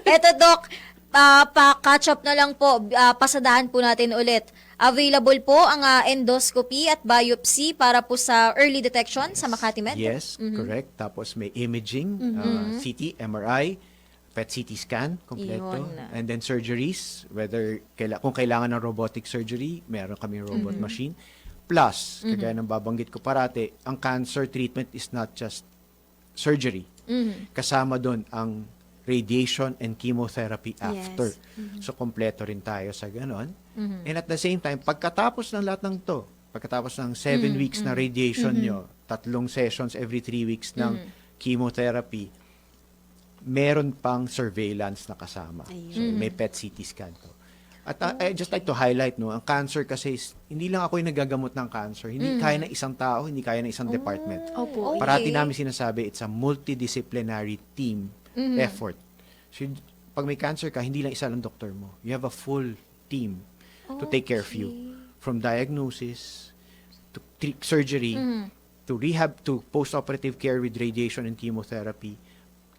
Speaker 1: Eto, Doc, pa-catch up na lang po, pasadahan po natin ulit. Available po ang endoscopy at biopsy para po sa early detection sa Makati Med?
Speaker 3: Yes, correct. Tapos may imaging, CT, MRI, PET CT scan, kompleto.
Speaker 1: Yun.
Speaker 3: And then surgeries, kung kailangan ng robotic surgery, meron kami robot machine. Plus, kagaya ng babanggit ko parati, ang cancer treatment is not just surgery. Kasama doon ang radiation and chemotherapy after. So, kompleto rin tayo sa ganon. And at the same time, pagkatapos ng lahat ng to, pagkatapos ng 7 weeks na radiation nyo, 3 sessions every 3 weeks ng chemotherapy, meron pang surveillance na kasama. So, may PET CT scan to. At I just like to highlight, no, ang cancer kasi, hindi lang ako yung nagagamot ng cancer. Hindi kaya ng isang tao, hindi kaya ng isang department.
Speaker 2: Opo.
Speaker 1: Okay.
Speaker 3: Parati namin sinasabi, it's a multidisciplinary team effort. So, pag may cancer ka, hindi lang isa lang doktor mo. You have a full team to take care of you. From diagnosis, to surgery, to rehab, to post-operative care with radiation and chemotherapy.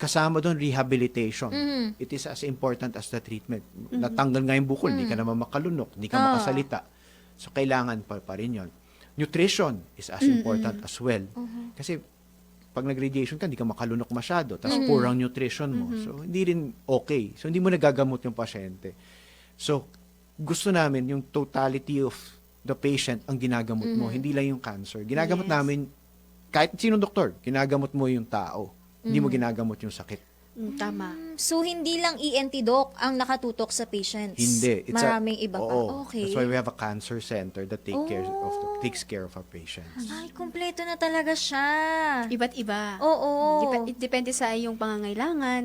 Speaker 3: Kasama doon, rehabilitation. It is as important as the treatment. Natanggal nga yung bukol, hindi ka naman makalunok, hindi ka makasalita. So, kailangan pa rin yun. Nutrition is as important as well. Kasi, pag nag-radiation ka, hindi ka makalunok masyado. Tapos, poor ang nutrition mo. So, hindi rin okay. So, hindi mo nagagamot yung pasyente. So, gusto namin yung totality of the patient ang ginagamot mo. Hindi lang yung cancer. Ginagamot namin, kahit sinong doktor, ginagamot mo yung tao. Hindi mo ginagamot yung sakit.
Speaker 2: Tama.
Speaker 1: So, hindi lang ENT, Doc, ang nakatutok sa patients?
Speaker 3: Hindi.
Speaker 1: Maraming iba pa.
Speaker 3: Oo.
Speaker 1: Okay.
Speaker 3: That's why we have a cancer center that takes care of our patients.
Speaker 1: Ay, kumpleto na talaga siya.
Speaker 2: Iba't iba.
Speaker 1: Oo.
Speaker 2: Depende sa iyong pangangailangan.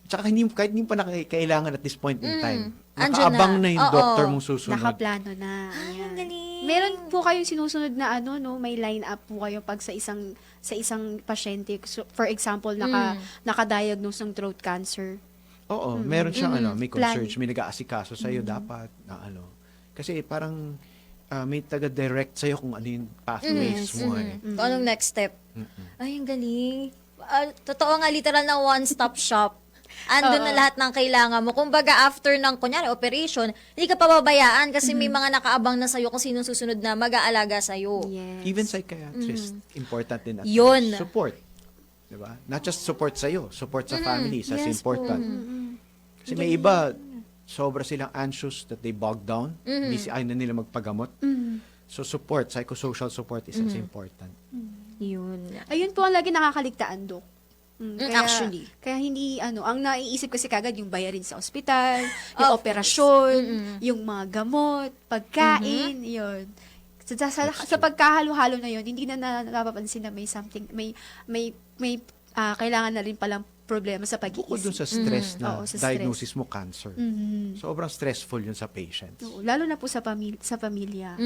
Speaker 3: Tsaka kahit hindi pa kailangan at this point in time.
Speaker 1: Andyan
Speaker 3: Nakaabang
Speaker 1: na.
Speaker 3: na yung
Speaker 1: Oo.
Speaker 3: doctor mong susunod.
Speaker 2: Nakaplano na.
Speaker 1: Ay, ang galing.
Speaker 2: Meron po kayong sinusunod na may line up po kayo pag sa isang pasyente. So, for example, naka-diagnose ng throat cancer.
Speaker 3: Oo, meron siyang may
Speaker 2: Plan.
Speaker 3: concierge, may nag-aasikaso sa'yo dapat na Kasi parang may taga-direct sa'yo kung ano yung pathways mo.
Speaker 1: Kung anong next step. Ay, ang galing. Totoo nga, literal na one-stop shop. Andun na lahat ng kailangan mo. Kumbaga, after ng, kunyari, operation, hindi ka pababayaan kasi may mga nakaabang na sa'yo kung sinong susunod na mag-aalaga sa'yo.
Speaker 2: Yes.
Speaker 3: Even psychiatrist, important din at
Speaker 1: Yun.
Speaker 3: support. Diba? Not just support sa'yo, support sa family, as
Speaker 2: Yes
Speaker 3: important. Kasi may iba, sobra silang anxious that they bog down, busy, ayaw na nila magpagamot. So support, psychosocial support is as important.
Speaker 1: Yun.
Speaker 2: Ayun po ang lagi nakakaligtaan, Dok.
Speaker 1: Actually.
Speaker 2: Kaya hindi, ang naiisip kasi kagad yung bayarin sa ospital, yung operasyon, yung mga gamot, pagkain, yun. Sa pagkahalo-halo na yun, hindi na napapansin na may something, may kailangan na rin palang problema sa
Speaker 3: Bukod dun
Speaker 2: pag-iisip.
Speaker 3: sa stress na
Speaker 2: Oo, sa stress.
Speaker 3: diagnosis mo cancer. Sobrang stressful yun sa patients.
Speaker 2: Oo, lalo na po sa pamilya.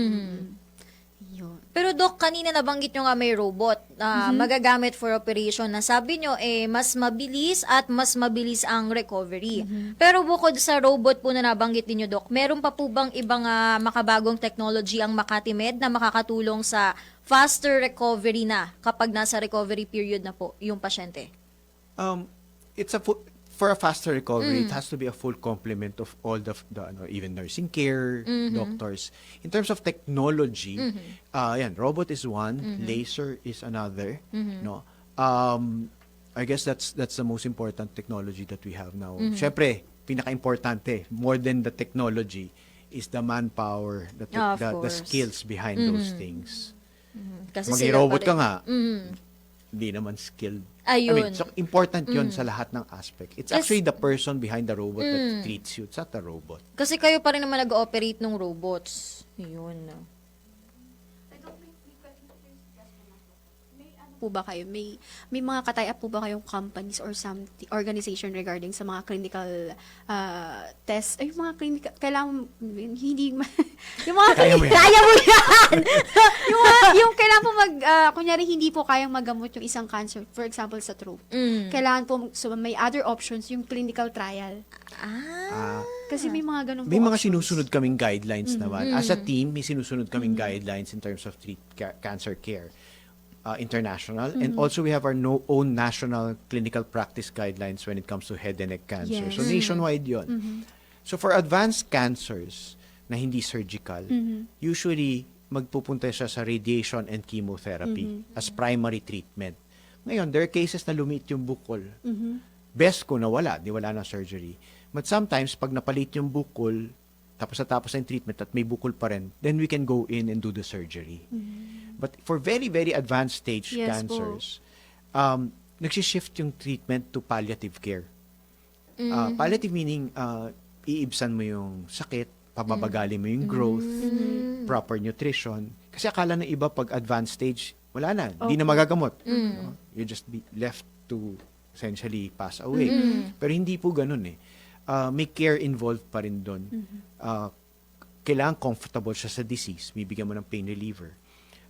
Speaker 2: Yun.
Speaker 1: Pero Doc, kanina nabanggit nyo nga may robot na magagamit for operation na sabi nyo mas mabilis at mas mabilis ang recovery. Pero bukod sa robot po na nabanggit niyo Doc, meron pa po bang ibang makabagong technology ang Makati Med na makakatulong sa faster recovery na kapag nasa recovery period na po yung pasyente?
Speaker 3: It's for a faster recovery, it has to be a full complement of all the even nursing care, doctors. In terms of technology, robot is one, laser is another, no. I guess that's the most important technology that we have now. Syempre, pinaka-importante, more than the technology, is the manpower, the skills behind those things.
Speaker 1: Kasi
Speaker 3: Mag-robot ka nga, hindi naman skilled.
Speaker 1: Ayun.
Speaker 3: So important yun sa lahat ng aspect. It's actually the person behind the robot that treats you. It's not the robot.
Speaker 1: Kasi kayo pa rin naman nag-ooperate ng robots. Yun.
Speaker 2: Po ba kayo? May mga katay-up po ba kayong companies or some organization regarding sa mga clinical tests? Ay, yung mga clinical, kailangan, hindi, yung mga,
Speaker 3: Kaya mo yan.
Speaker 2: kaya mo yan! yung kailangan po kunyari, hindi po kayang magamot yung isang cancer, for example, sa throat. Kailangan po, so may other options, yung clinical trial. Kasi may mga ganun po
Speaker 3: May mga
Speaker 2: options.
Speaker 3: sinusunod kaming guidelines naman. As a team, may sinusunod kaming guidelines in terms of cancer care. International, and also we have our own national clinical practice guidelines when it comes to head and neck cancer.
Speaker 2: Yes.
Speaker 3: So nationwide yon. So for advanced cancers na hindi surgical, usually magpupunta siya sa radiation and chemotherapy as primary treatment. Ngayon, there are cases na lumiit yung bukol. Best ko na wala, di wala na surgery. But sometimes, pag napalit yung bukol, tapos na yung treatment at may bukol pa rin, then we can go in and do the surgery. But for very, very advanced stage
Speaker 2: Yes,
Speaker 3: cancers, nagsishift yung treatment to palliative care. Palliative meaning, iibsan mo yung sakit, pababagali mo yung growth, proper nutrition. Kasi akala ng iba pag advanced stage, wala na, hindi na magagamot. No? You just be left to essentially pass away. Pero hindi po ganun eh. May care involved pa rin doon. Kailangan comfortable siya sa disease. Bibigyan mo ng pain reliever.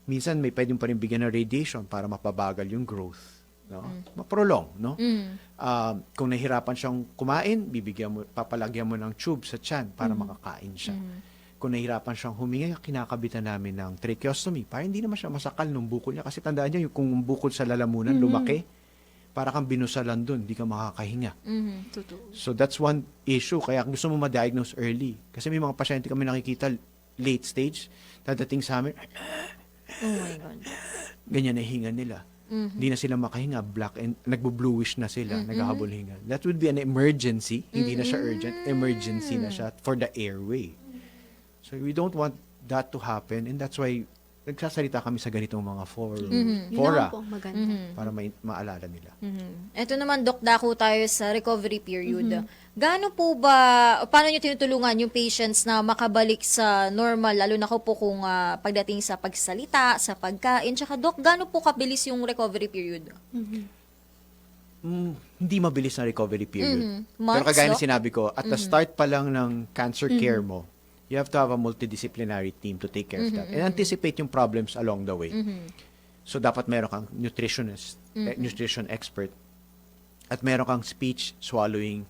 Speaker 3: Minsan may pwedeng pa rin bigyan ng radiation para mapabagal yung growth, no? Maprolong, no? Kung nahirapan siyang kumain, papalagyan mo ng tube sa tiyan para makakain siya. Kung nahirapan siyang huminga, kinakabitan namin ng tracheostomy para hindi naman siya masakal ng bukol niya. Kasi tandaan niyo, kung bukol sa lalamunan lumaki, para kang binusalan doon, hindi ka makakahinga.
Speaker 2: Totoo.
Speaker 3: So that's one issue. Kaya gusto mo ma-diagnose early. Kasi may mga pasyente kami nakikita late stage, dadating sa amin,
Speaker 1: Oh my God.
Speaker 3: ganyan na hinga nila. Hindi na sila makahinga, black and nagbo-bluish na sila, naghahabol hinga. That would be an emergency, hindi na siya urgent, emergency na siya for the airway. So we don't want that to happen, and that's why nagsasalita kami sa ganitong mga fora
Speaker 2: Yun naman po ang maganda.
Speaker 3: para maalala nila.
Speaker 1: Ito naman, Doc, dako tayo sa recovery period. Gaano po ba, paano nyo tinutulungan yung patients na makabalik sa normal, lalo na po kung pagdating sa pagsalita, sa pagkain, tsaka Doc, gaano po kabilis yung recovery period?
Speaker 3: Hindi mabilis na recovery period. Pero
Speaker 1: Months,
Speaker 3: kagaya na
Speaker 1: Doc?
Speaker 3: sinabi ko, at the start pa lang ng cancer care mo, you have to have a multidisciplinary team to take care of that and anticipate yung problems along the way. So dapat meron kang nutritionist, nutrition expert, at meron kang speech, swallowing,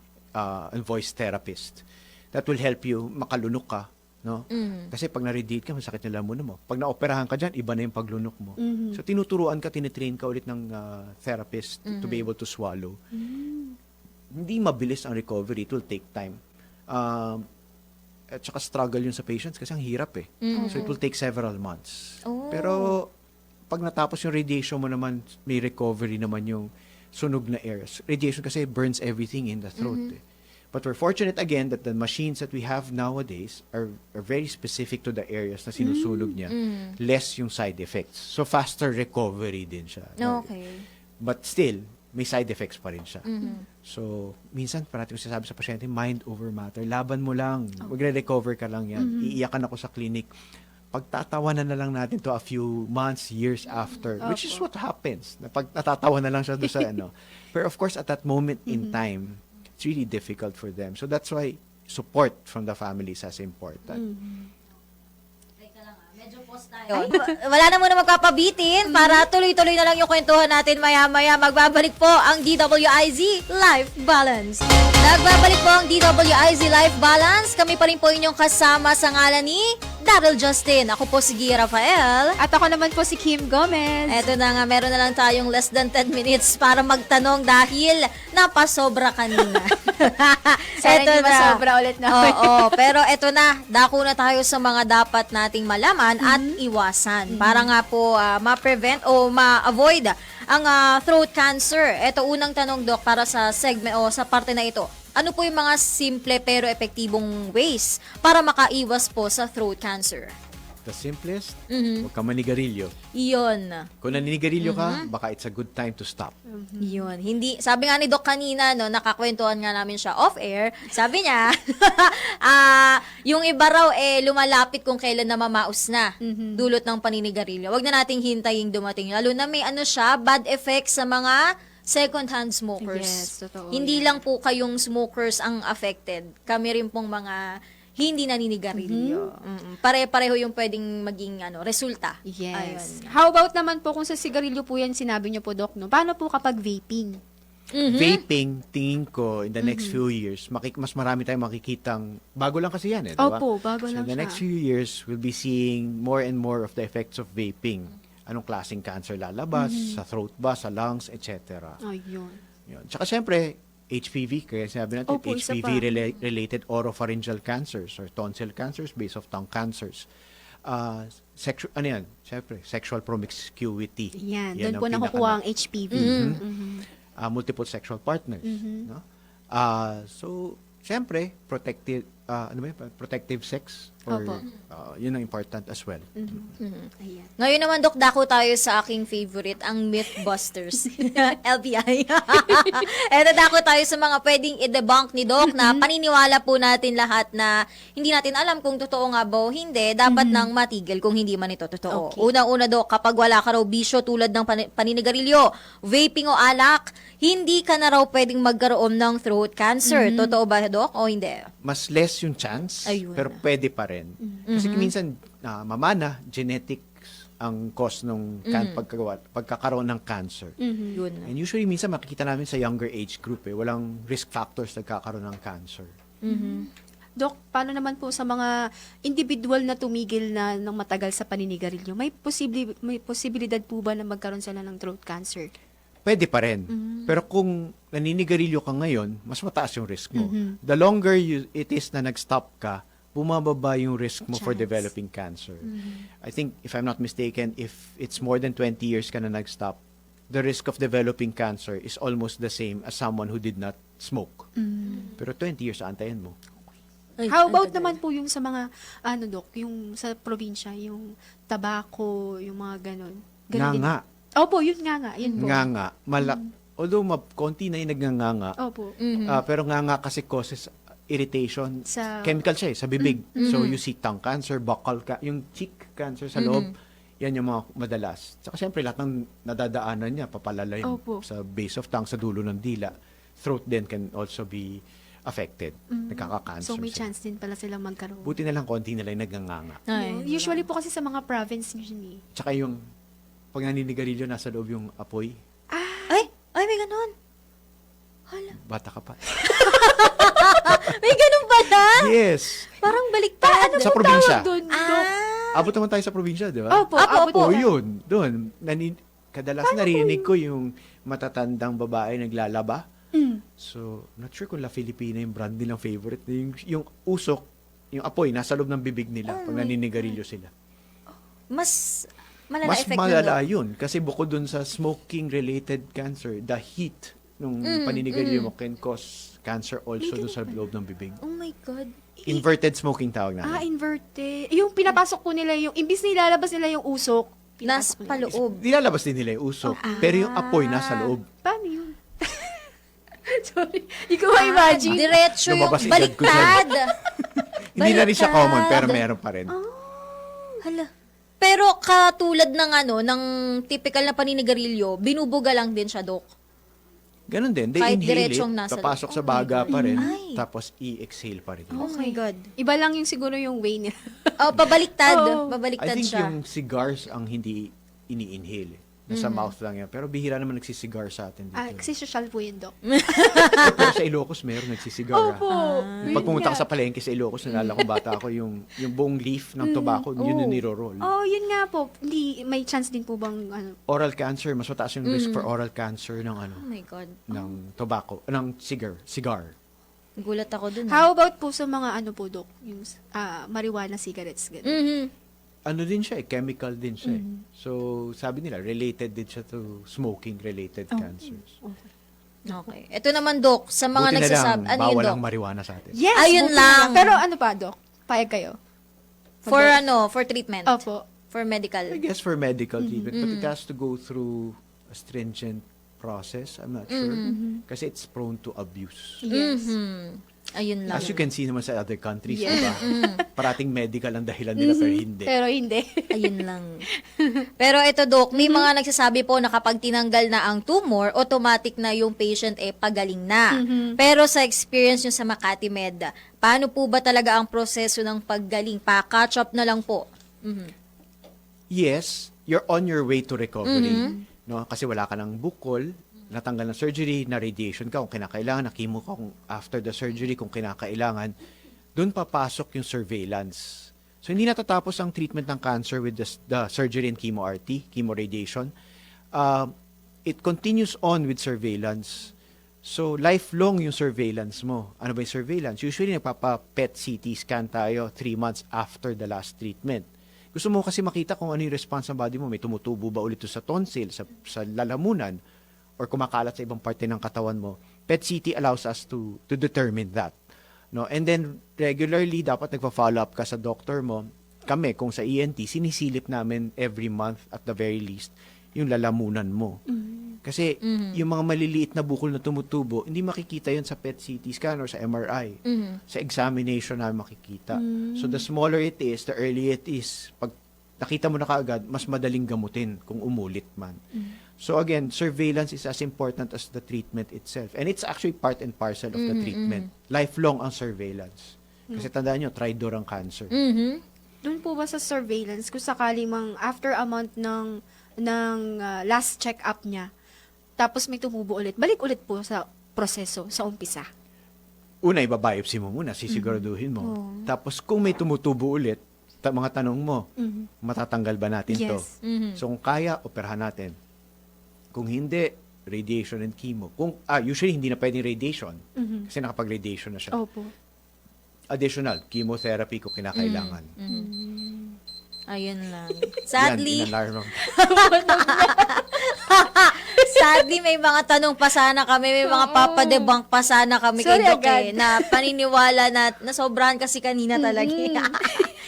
Speaker 3: and voice therapist that will help you makalunok ka, no? Kasi pag na-radiate ka, masakit na lamunan mo. Pag na-operahan ka dyan, iba na yung paglunok mo. So tinuturuan ka, tinitrain ka ulit ng therapist to be able to swallow. hindi mabilis ang recovery. It will take time. At saka struggle yun sa patients kasi ang hirap eh. So it will take several months.
Speaker 1: Oh.
Speaker 3: Pero pag natapos yung radiation mo naman, may recovery naman yung sunog na air. Radiation kasi burns everything in the throat. Eh. But we're fortunate again that the machines that we have nowadays are very specific to the areas na sinusunog niya. Less yung side effects. So faster recovery din siya.
Speaker 1: Okay.
Speaker 3: But still, may side effects pa rin siya. So, minsan, parati ko sinasabi sa pasyente, mind over matter. Laban mo lang. Magre-recover ka lang yan. Iiyakan ako sa clinic. Pagtatawanan na lang natin to a few months, years after. Which is what happens. Natatawa na lang siya doon sa ano. Pero of course, at that moment in time, it's really difficult for them. So that's why support from the family is as important.
Speaker 1: Medyo post tayo. Wala na muna magpapabitin para tuloy-tuloy na lang yung kwentuhan natin maya-maya. Magbabalik po ang DWIZ Life Balance. Nagbabalik po ang DWIZ Life Balance. Kami pa rin po inyong kasama sa ngalan ni Daryl Justin. Ako po si Gia Rafael.
Speaker 2: At ako naman po si Kim Gomez.
Speaker 1: Eto na nga, meron na lang tayong less than 10 minutes para magtanong dahil napasobra kanina.
Speaker 2: Sana hindi masobra ulit namin.
Speaker 1: Oo, pero eto na, dako na tayo sa mga dapat nating malaman at iwasan para nga po ma-prevent o ma-avoid ang throat cancer. Eto unang tanong, Doc, para sa segment o sa parte na ito. Ano po yung mga simple pero epektibong ways para makaiwas po sa throat cancer?
Speaker 3: The simplest, huwag ka manigarilyo.
Speaker 1: Iyon.
Speaker 3: Kung naninigarilyo ka, baka it's a good time to stop.
Speaker 1: Yun. Hindi, sabi nga ni Doc kanina, no, nakakwentuhan nga namin siya off-air. Sabi niya, yung iba raw lumalapit kung kailan na mamaus na dulot ng paninigarilyo. Huwag na nating hintayin dumating. Lalo na may bad effect sa mga second-hand smokers.
Speaker 2: Yes, totoo
Speaker 1: Hindi
Speaker 2: yan.
Speaker 1: lang po kayong smokers ang affected. Kami rin pong mga hindi naninigarilyo. Pare-pareho yung pwedeng maging resulta.
Speaker 2: Yes.
Speaker 1: Ayun.
Speaker 2: How about naman po kung sa sigarilyo po yan sinabi niyo po, Doc, no? Paano po kapag vaping?
Speaker 3: Vaping, tingin ko, in the next few years, mas marami tayong makikitang, bago lang kasi yan diba?
Speaker 2: Opo, bago
Speaker 3: So
Speaker 2: lang
Speaker 3: in the
Speaker 2: siya.
Speaker 3: next few years, we'll be seeing more and more of the effects of vaping. Anong klaseng cancer lalabas, sa throat ba, sa lungs, etc.
Speaker 2: Ayun.
Speaker 3: Yun. Tsaka syempre, HPV, kaya sinabi natin,
Speaker 2: Opo, isa pa.
Speaker 3: HPV-related oropharyngeal cancers or tonsil cancers, base of tongue cancers. Sexual promiscuity.
Speaker 2: Yan.
Speaker 3: Yan
Speaker 2: Doon
Speaker 3: ang
Speaker 2: po nakukuha ang HPV.
Speaker 3: multiple sexual partners. No? So, syempre, protective sex. Or,
Speaker 2: Opo.
Speaker 3: yun ang important as well.
Speaker 2: Ayan.
Speaker 1: Ngayon naman, Dok, dako tayo sa aking favorite, ang Mythbusters. LBI. Eto, dako tayo sa mga pwedeng i-debunk ni Doc na paniniwala po natin lahat na hindi natin alam kung totoo nga ba o hindi. Dapat nang matigil kung hindi man ito totoo.
Speaker 2: Okay.
Speaker 1: Unang-una, Doc, kapag wala ka raw bisyo tulad ng paninigarilyo, vaping o alak, hindi ka na raw pwedeng magkaroon ng throat cancer. Totoo ba, Doc, o hindi?
Speaker 3: Mas less yung chance,
Speaker 1: Ayun.
Speaker 3: pero pwede pa rin. Kasi minsan, mamana, genetics ang cause ng pagkakaroon ng cancer.
Speaker 1: Yun.
Speaker 3: And usually, minsan makikita namin sa younger age group, walang risk factors nagkakaroon ng cancer.
Speaker 2: Doc, paano naman po sa mga individual na tumigil na ng matagal sa paninigarilyo? May posibilidad po ba na magkaroon sila ng throat cancer?
Speaker 3: Pwede pa rin. Pero kung naninigarilyo ka ngayon, mas mataas yung risk mo. The longer it is na nag-stop ka, bumababa yung risk mo for
Speaker 2: Chance.
Speaker 3: developing cancer. I think, if I'm not mistaken, if it's more than 20 years ka na nag-stop, the risk of developing cancer is almost the same as someone who did not smoke. Pero 20 years, antayin mo.
Speaker 1: Ay,
Speaker 2: How
Speaker 1: ang
Speaker 2: about
Speaker 1: tagal.
Speaker 2: naman po yung sa mga, Doc, yung sa probinsya, yung tabako, yung mga ganon? Ganon din.
Speaker 3: Nga.
Speaker 2: Opo, yun nga. Yun po.
Speaker 3: Nga. Although, konti na yung nagnganga,
Speaker 2: Opo.
Speaker 3: pero nga kasi causes irritation.
Speaker 2: Sa-
Speaker 3: Chemical siya sa bibig. So, you see tongue cancer, buccal yung cheek cancer sa loob, yan yung mga madalas. Saka syempre, lahat ng nadadaanan niya, papalala yun
Speaker 2: Opo.
Speaker 3: sa base of tongue, sa dulo ng dila. Throat din can also be affected. Nagkaka-cancer
Speaker 2: So, may
Speaker 3: sila.
Speaker 2: chance din pala silang magkaroon.
Speaker 3: Buti na lang, konti na lang yung nagnganga.
Speaker 1: Ay,
Speaker 2: Usually po kasi sa mga province yun eh.
Speaker 3: Tsaka yung, pag naninigarilyo, nasa loob yung apoy,
Speaker 1: ay, may ganun. Hala.
Speaker 3: bata ka pa.
Speaker 1: May ganun pala?
Speaker 3: Yes!
Speaker 1: Parang baliktad.
Speaker 3: Sa probinsya.
Speaker 2: Doon, Doc?
Speaker 3: Abot naman tayo sa probinsya, di ba?
Speaker 2: Opo, abot
Speaker 3: Oo,
Speaker 2: na.
Speaker 3: yun. Doon. Kadalasan narinig ko yung matatandang babae naglalaba. So, not sure kung La Filipina yung brand nilang favorite. Yung usok, yung apoy, nasa loob ng bibig nila pag naninigarilyo sila.
Speaker 1: Mas malala
Speaker 3: Mas
Speaker 1: effect
Speaker 3: malala
Speaker 1: nun, Dok.
Speaker 3: yun. Kasi bukod dun sa smoking-related cancer, the heat nung paninigarilyo mo can cause cancer also dun sa loob ng bibig.
Speaker 1: Oh my God.
Speaker 3: Inverted smoking tawag namin.
Speaker 2: Inverted. Yung pinapasok po nila yung, imbis na ilalabas nila yung usok,
Speaker 1: Nas
Speaker 2: pinapasok nila.
Speaker 1: paloob.
Speaker 3: Nilalabas din nila yung usok, pero yung apoy nasa loob.
Speaker 2: Paano yun? Sorry, hindi ko ma-imagine.
Speaker 1: Diretso yung
Speaker 3: Lumabas edad ko
Speaker 1: baliktad.
Speaker 3: Hindi na rin siya
Speaker 1: Baliktad.
Speaker 3: common, pero meron pa rin.
Speaker 1: Hala. Pero katulad ng ng typical na paninigarilyo, binubuga lang din siya, Dok.
Speaker 3: Ganon din. They
Speaker 1: Kahit
Speaker 3: inhale
Speaker 1: diretsong
Speaker 3: it,
Speaker 1: nasa
Speaker 3: papasok
Speaker 1: loob.
Speaker 3: sa baga pa rin,
Speaker 1: Ay.
Speaker 3: tapos i-exhale pa rin.
Speaker 1: Oh my God.
Speaker 2: Iba lang yung siguro yung way nila.
Speaker 1: Oh, pabaliktad.
Speaker 2: Oo.
Speaker 3: I
Speaker 1: Pabaliktad
Speaker 3: think
Speaker 1: siya.
Speaker 3: yung cigars ang hindi ini-inhale. Nasa mouth lang yan. Pero bihira naman nagsisigar sa atin dito.
Speaker 2: Kasi social po yun, Dok.
Speaker 3: Pero sa Ilocos, meron nagsisigar.
Speaker 2: Opo.
Speaker 3: Yung pag pumunta ka sa palengke sa Ilocos, nalala ko bata ako, yung buong leaf ng tobacco, yun yung niro-roll.
Speaker 2: Oh, yun nga po. Hindi, may chance din po bang,
Speaker 3: Oral cancer, mas mataas yung risk for oral cancer ng
Speaker 1: Oh my God.
Speaker 3: ng tobacco, ng cigar.
Speaker 1: Gulat ako dun.
Speaker 2: how about po sa mga po, Dok? Yung marijuana cigarettes, gano'n.
Speaker 1: Mhm.
Speaker 3: Ano din siya, chemical din siya. So, sabi nila, related din siya to smoking-related cancers.
Speaker 1: Okay. Ito naman, Dok, sa mga
Speaker 3: Buti na
Speaker 1: nagsasabi.
Speaker 3: lang,
Speaker 1: Ano yun,
Speaker 3: bawal
Speaker 1: Dok?
Speaker 3: ang marijuana sa atin.
Speaker 2: Yes,
Speaker 1: Ayun
Speaker 2: buti
Speaker 1: lang.
Speaker 2: na Pero ano pa, Dok? Payag kayo?
Speaker 1: For treatment.
Speaker 2: Opo.
Speaker 1: For medical.
Speaker 3: I guess for medical treatment, but it has to go through a stringent process. I'm not sure. Kasi it's prone to abuse.
Speaker 2: Yes.
Speaker 1: Ayun lang.
Speaker 3: As you can see naman sa other countries,
Speaker 2: Yes.
Speaker 3: diba? Parating medical ang dahilan nila, pero hindi.
Speaker 2: Pero hindi.
Speaker 1: Ayun lang. Pero ito, Dok, may mga nagsasabi po na kapag tinanggal na ang tumor, automatic na yung patient pagaling na. Pero sa experience nyo sa Makati Med, paano po ba talaga ang proseso ng paggaling? Pa-catch up na lang po.
Speaker 3: Yes, you're on your way to recovery. No? Kasi wala ka ng bukol, natanggal ng surgery, na radiation ka kung kinakailangan, na chemo ka kung after the surgery kung kinakailangan, doon papasok yung surveillance. So, hindi natatapos ang treatment ng cancer with the surgery and chemo-RT, chemo-radiation. It continues on with surveillance. So, lifelong yung surveillance mo. Ano ba yung surveillance? Usually, nagpapa-PET CT scan tayo 3 months after the last treatment. Gusto mo kasi makita kung ano yung response ng body mo. May tumutubo ba ulit sa tonsil, sa lalamunan, or kumakalat sa ibang parte ng katawan mo. PET CT allows us to determine that. No? And then, regularly, dapat nagpa-follow up ka sa doctor mo. Kami, kung sa ENT, sinisilip namin every month at the very least, yung lalamunan mo. Kasi, yung mga maliliit na bukol na tumutubo, hindi makikita yun sa PET CT scan or sa MRI. Sa examination na makikita. So, the smaller it is, the earlier it is. Pag nakita mo na kaagad, mas madaling gamutin kung umulit man. So again, surveillance is as important as the treatment itself. And it's actually part and parcel of the treatment. Lifelong ang surveillance. Kasi tandaan nyo, tridor ang cancer.
Speaker 2: Doon po ba sa surveillance, kung sakali mang after a month ng last check-up niya, tapos may tumubo ulit, balik ulit po sa proseso, sa umpisa?
Speaker 3: Una, ibabiopsy mo muna, sisiguraduhin mo. Tapos kung may tumutubo ulit, mga tanong mo, matatanggal ba natin to?
Speaker 2: Yes.
Speaker 3: So kung kaya, operahan natin. Kung hindi, radiation and chemo. Usually hindi na pwedeng radiation kasi nakapag-radiation na siya.
Speaker 2: Opo.
Speaker 3: Additional, chemotherapy kung kinakailangan.
Speaker 1: Ayun lang.
Speaker 3: Yan,
Speaker 1: Sadly,
Speaker 3: in-alarm.
Speaker 1: sadly, may mga tanong pa sana kami, may mga papadebunk pa sana kami kay
Speaker 2: Sorry
Speaker 1: Doc
Speaker 2: agad.
Speaker 1: na paniniwala na sobrahan kasi kanina talaga.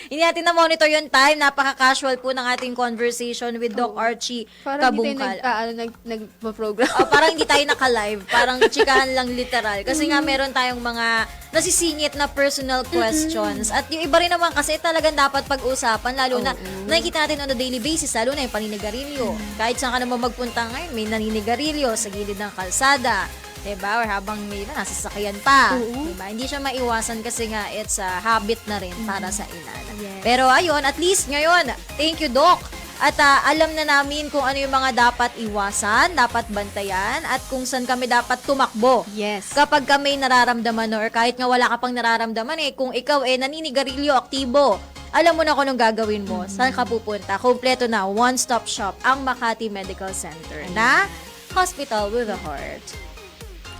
Speaker 1: Hindi natin na-monitor yung time. Napaka-casual po ng ating conversation with Doc Archie
Speaker 2: Parang hindi
Speaker 1: Kabungkal.
Speaker 2: tayo nag-program.
Speaker 1: Parang hindi tayo naka-live. Parang chikahan lang literal. Kasi nga meron tayong mga nasisingit na personal questions. At yung iba rin naman kasi talagang dapat pag-usapan. Lalo na nakikita natin on a daily basis. Lalo na yung paninigarilyo. Kahit saan ka naman magpunta ngayon, may naninigarilyo sa gilid ng kalsada. Diba? Or habang may nasa sasakyan pa. Diba? Hindi siya maiwasan kasi nga it's a habit na rin para sa ilan.
Speaker 2: Yes.
Speaker 1: Pero ayun, at least ngayon, thank you, Doc. At alam na namin kung ano yung mga dapat iwasan, dapat bantayan, at kung saan kami dapat tumakbo.
Speaker 2: Yes.
Speaker 1: Kapag kami nararamdaman or kahit nga wala ka pang nararamdaman kung ikaw naninigarilyo, aktibo, alam mo na kung anong gagawin mo, saan ka pupunta. Kompleto na, one-stop shop, ang Makati Medical Center na Hospital with a Heart.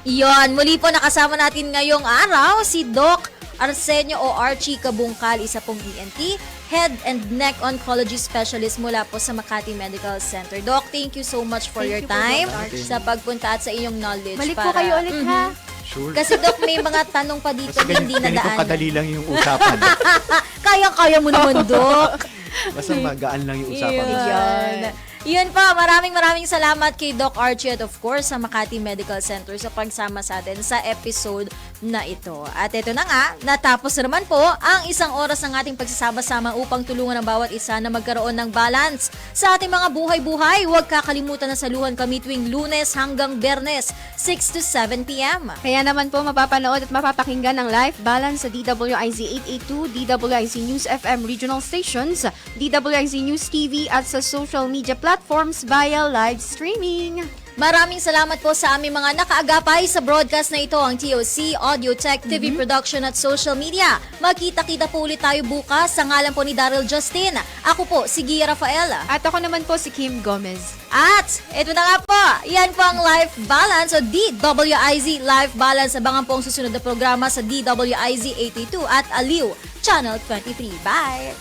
Speaker 1: Iyon, muli po nakasama natin ngayong araw si Doc Arsenio o Archie Kabungkal, isa pong ENT, Head and Neck Oncology Specialist mula po sa Makati Medical Center. Doc, thank you so much for your
Speaker 2: Thank you po,
Speaker 1: time
Speaker 2: Doc Archie.
Speaker 1: sa pagpunta at sa inyong knowledge.
Speaker 2: Balik po kayo ulit ha.
Speaker 3: Sure.
Speaker 1: Kasi Doc, may mga tanong pa dito
Speaker 3: Kasi
Speaker 1: na hindi
Speaker 3: ganito
Speaker 1: nadaan.
Speaker 3: kadali lang yung usapan.
Speaker 1: Kaya mo naman, Doc.
Speaker 3: Basta magaan lang yung usapan.
Speaker 1: Yun. Yun po, maraming salamat kay Doc Archie at of course sa Makati Medical Center sa pagsama sa atin sa episode na ito. At ito na nga, natapos na naman po ang isang oras ng ating pagsasama-sama upang tulungan ang bawat isa na magkaroon ng balance sa ating mga buhay-buhay. Huwag kakalimutan na saluhan kami tuwing Lunes hanggang Biyernes, 6 to 7 p.m.
Speaker 2: Kaya naman po mapapanood at mapapakinggan ang Life Balance sa DWIZ 882, DWIZ News FM regional stations, DWIZ News TV at sa social media platforms via live streaming.
Speaker 1: Maraming salamat po sa aming mga nakaagapay sa broadcast na ito, ang TOC, Audio Tech, TV Production at Social Media. Magkita-kita po ulit tayo bukas sa ngalan po ni Daryl Justin. Ako po, si Gia Rafaela.
Speaker 2: At ako naman po si Kim Gomez.
Speaker 1: At ito na nga po, yan po ang Life Balance o DWIZ Life Balance. Abangan po ang susunod na programa sa DWIZ 82 at Aliw Channel 23. Bye!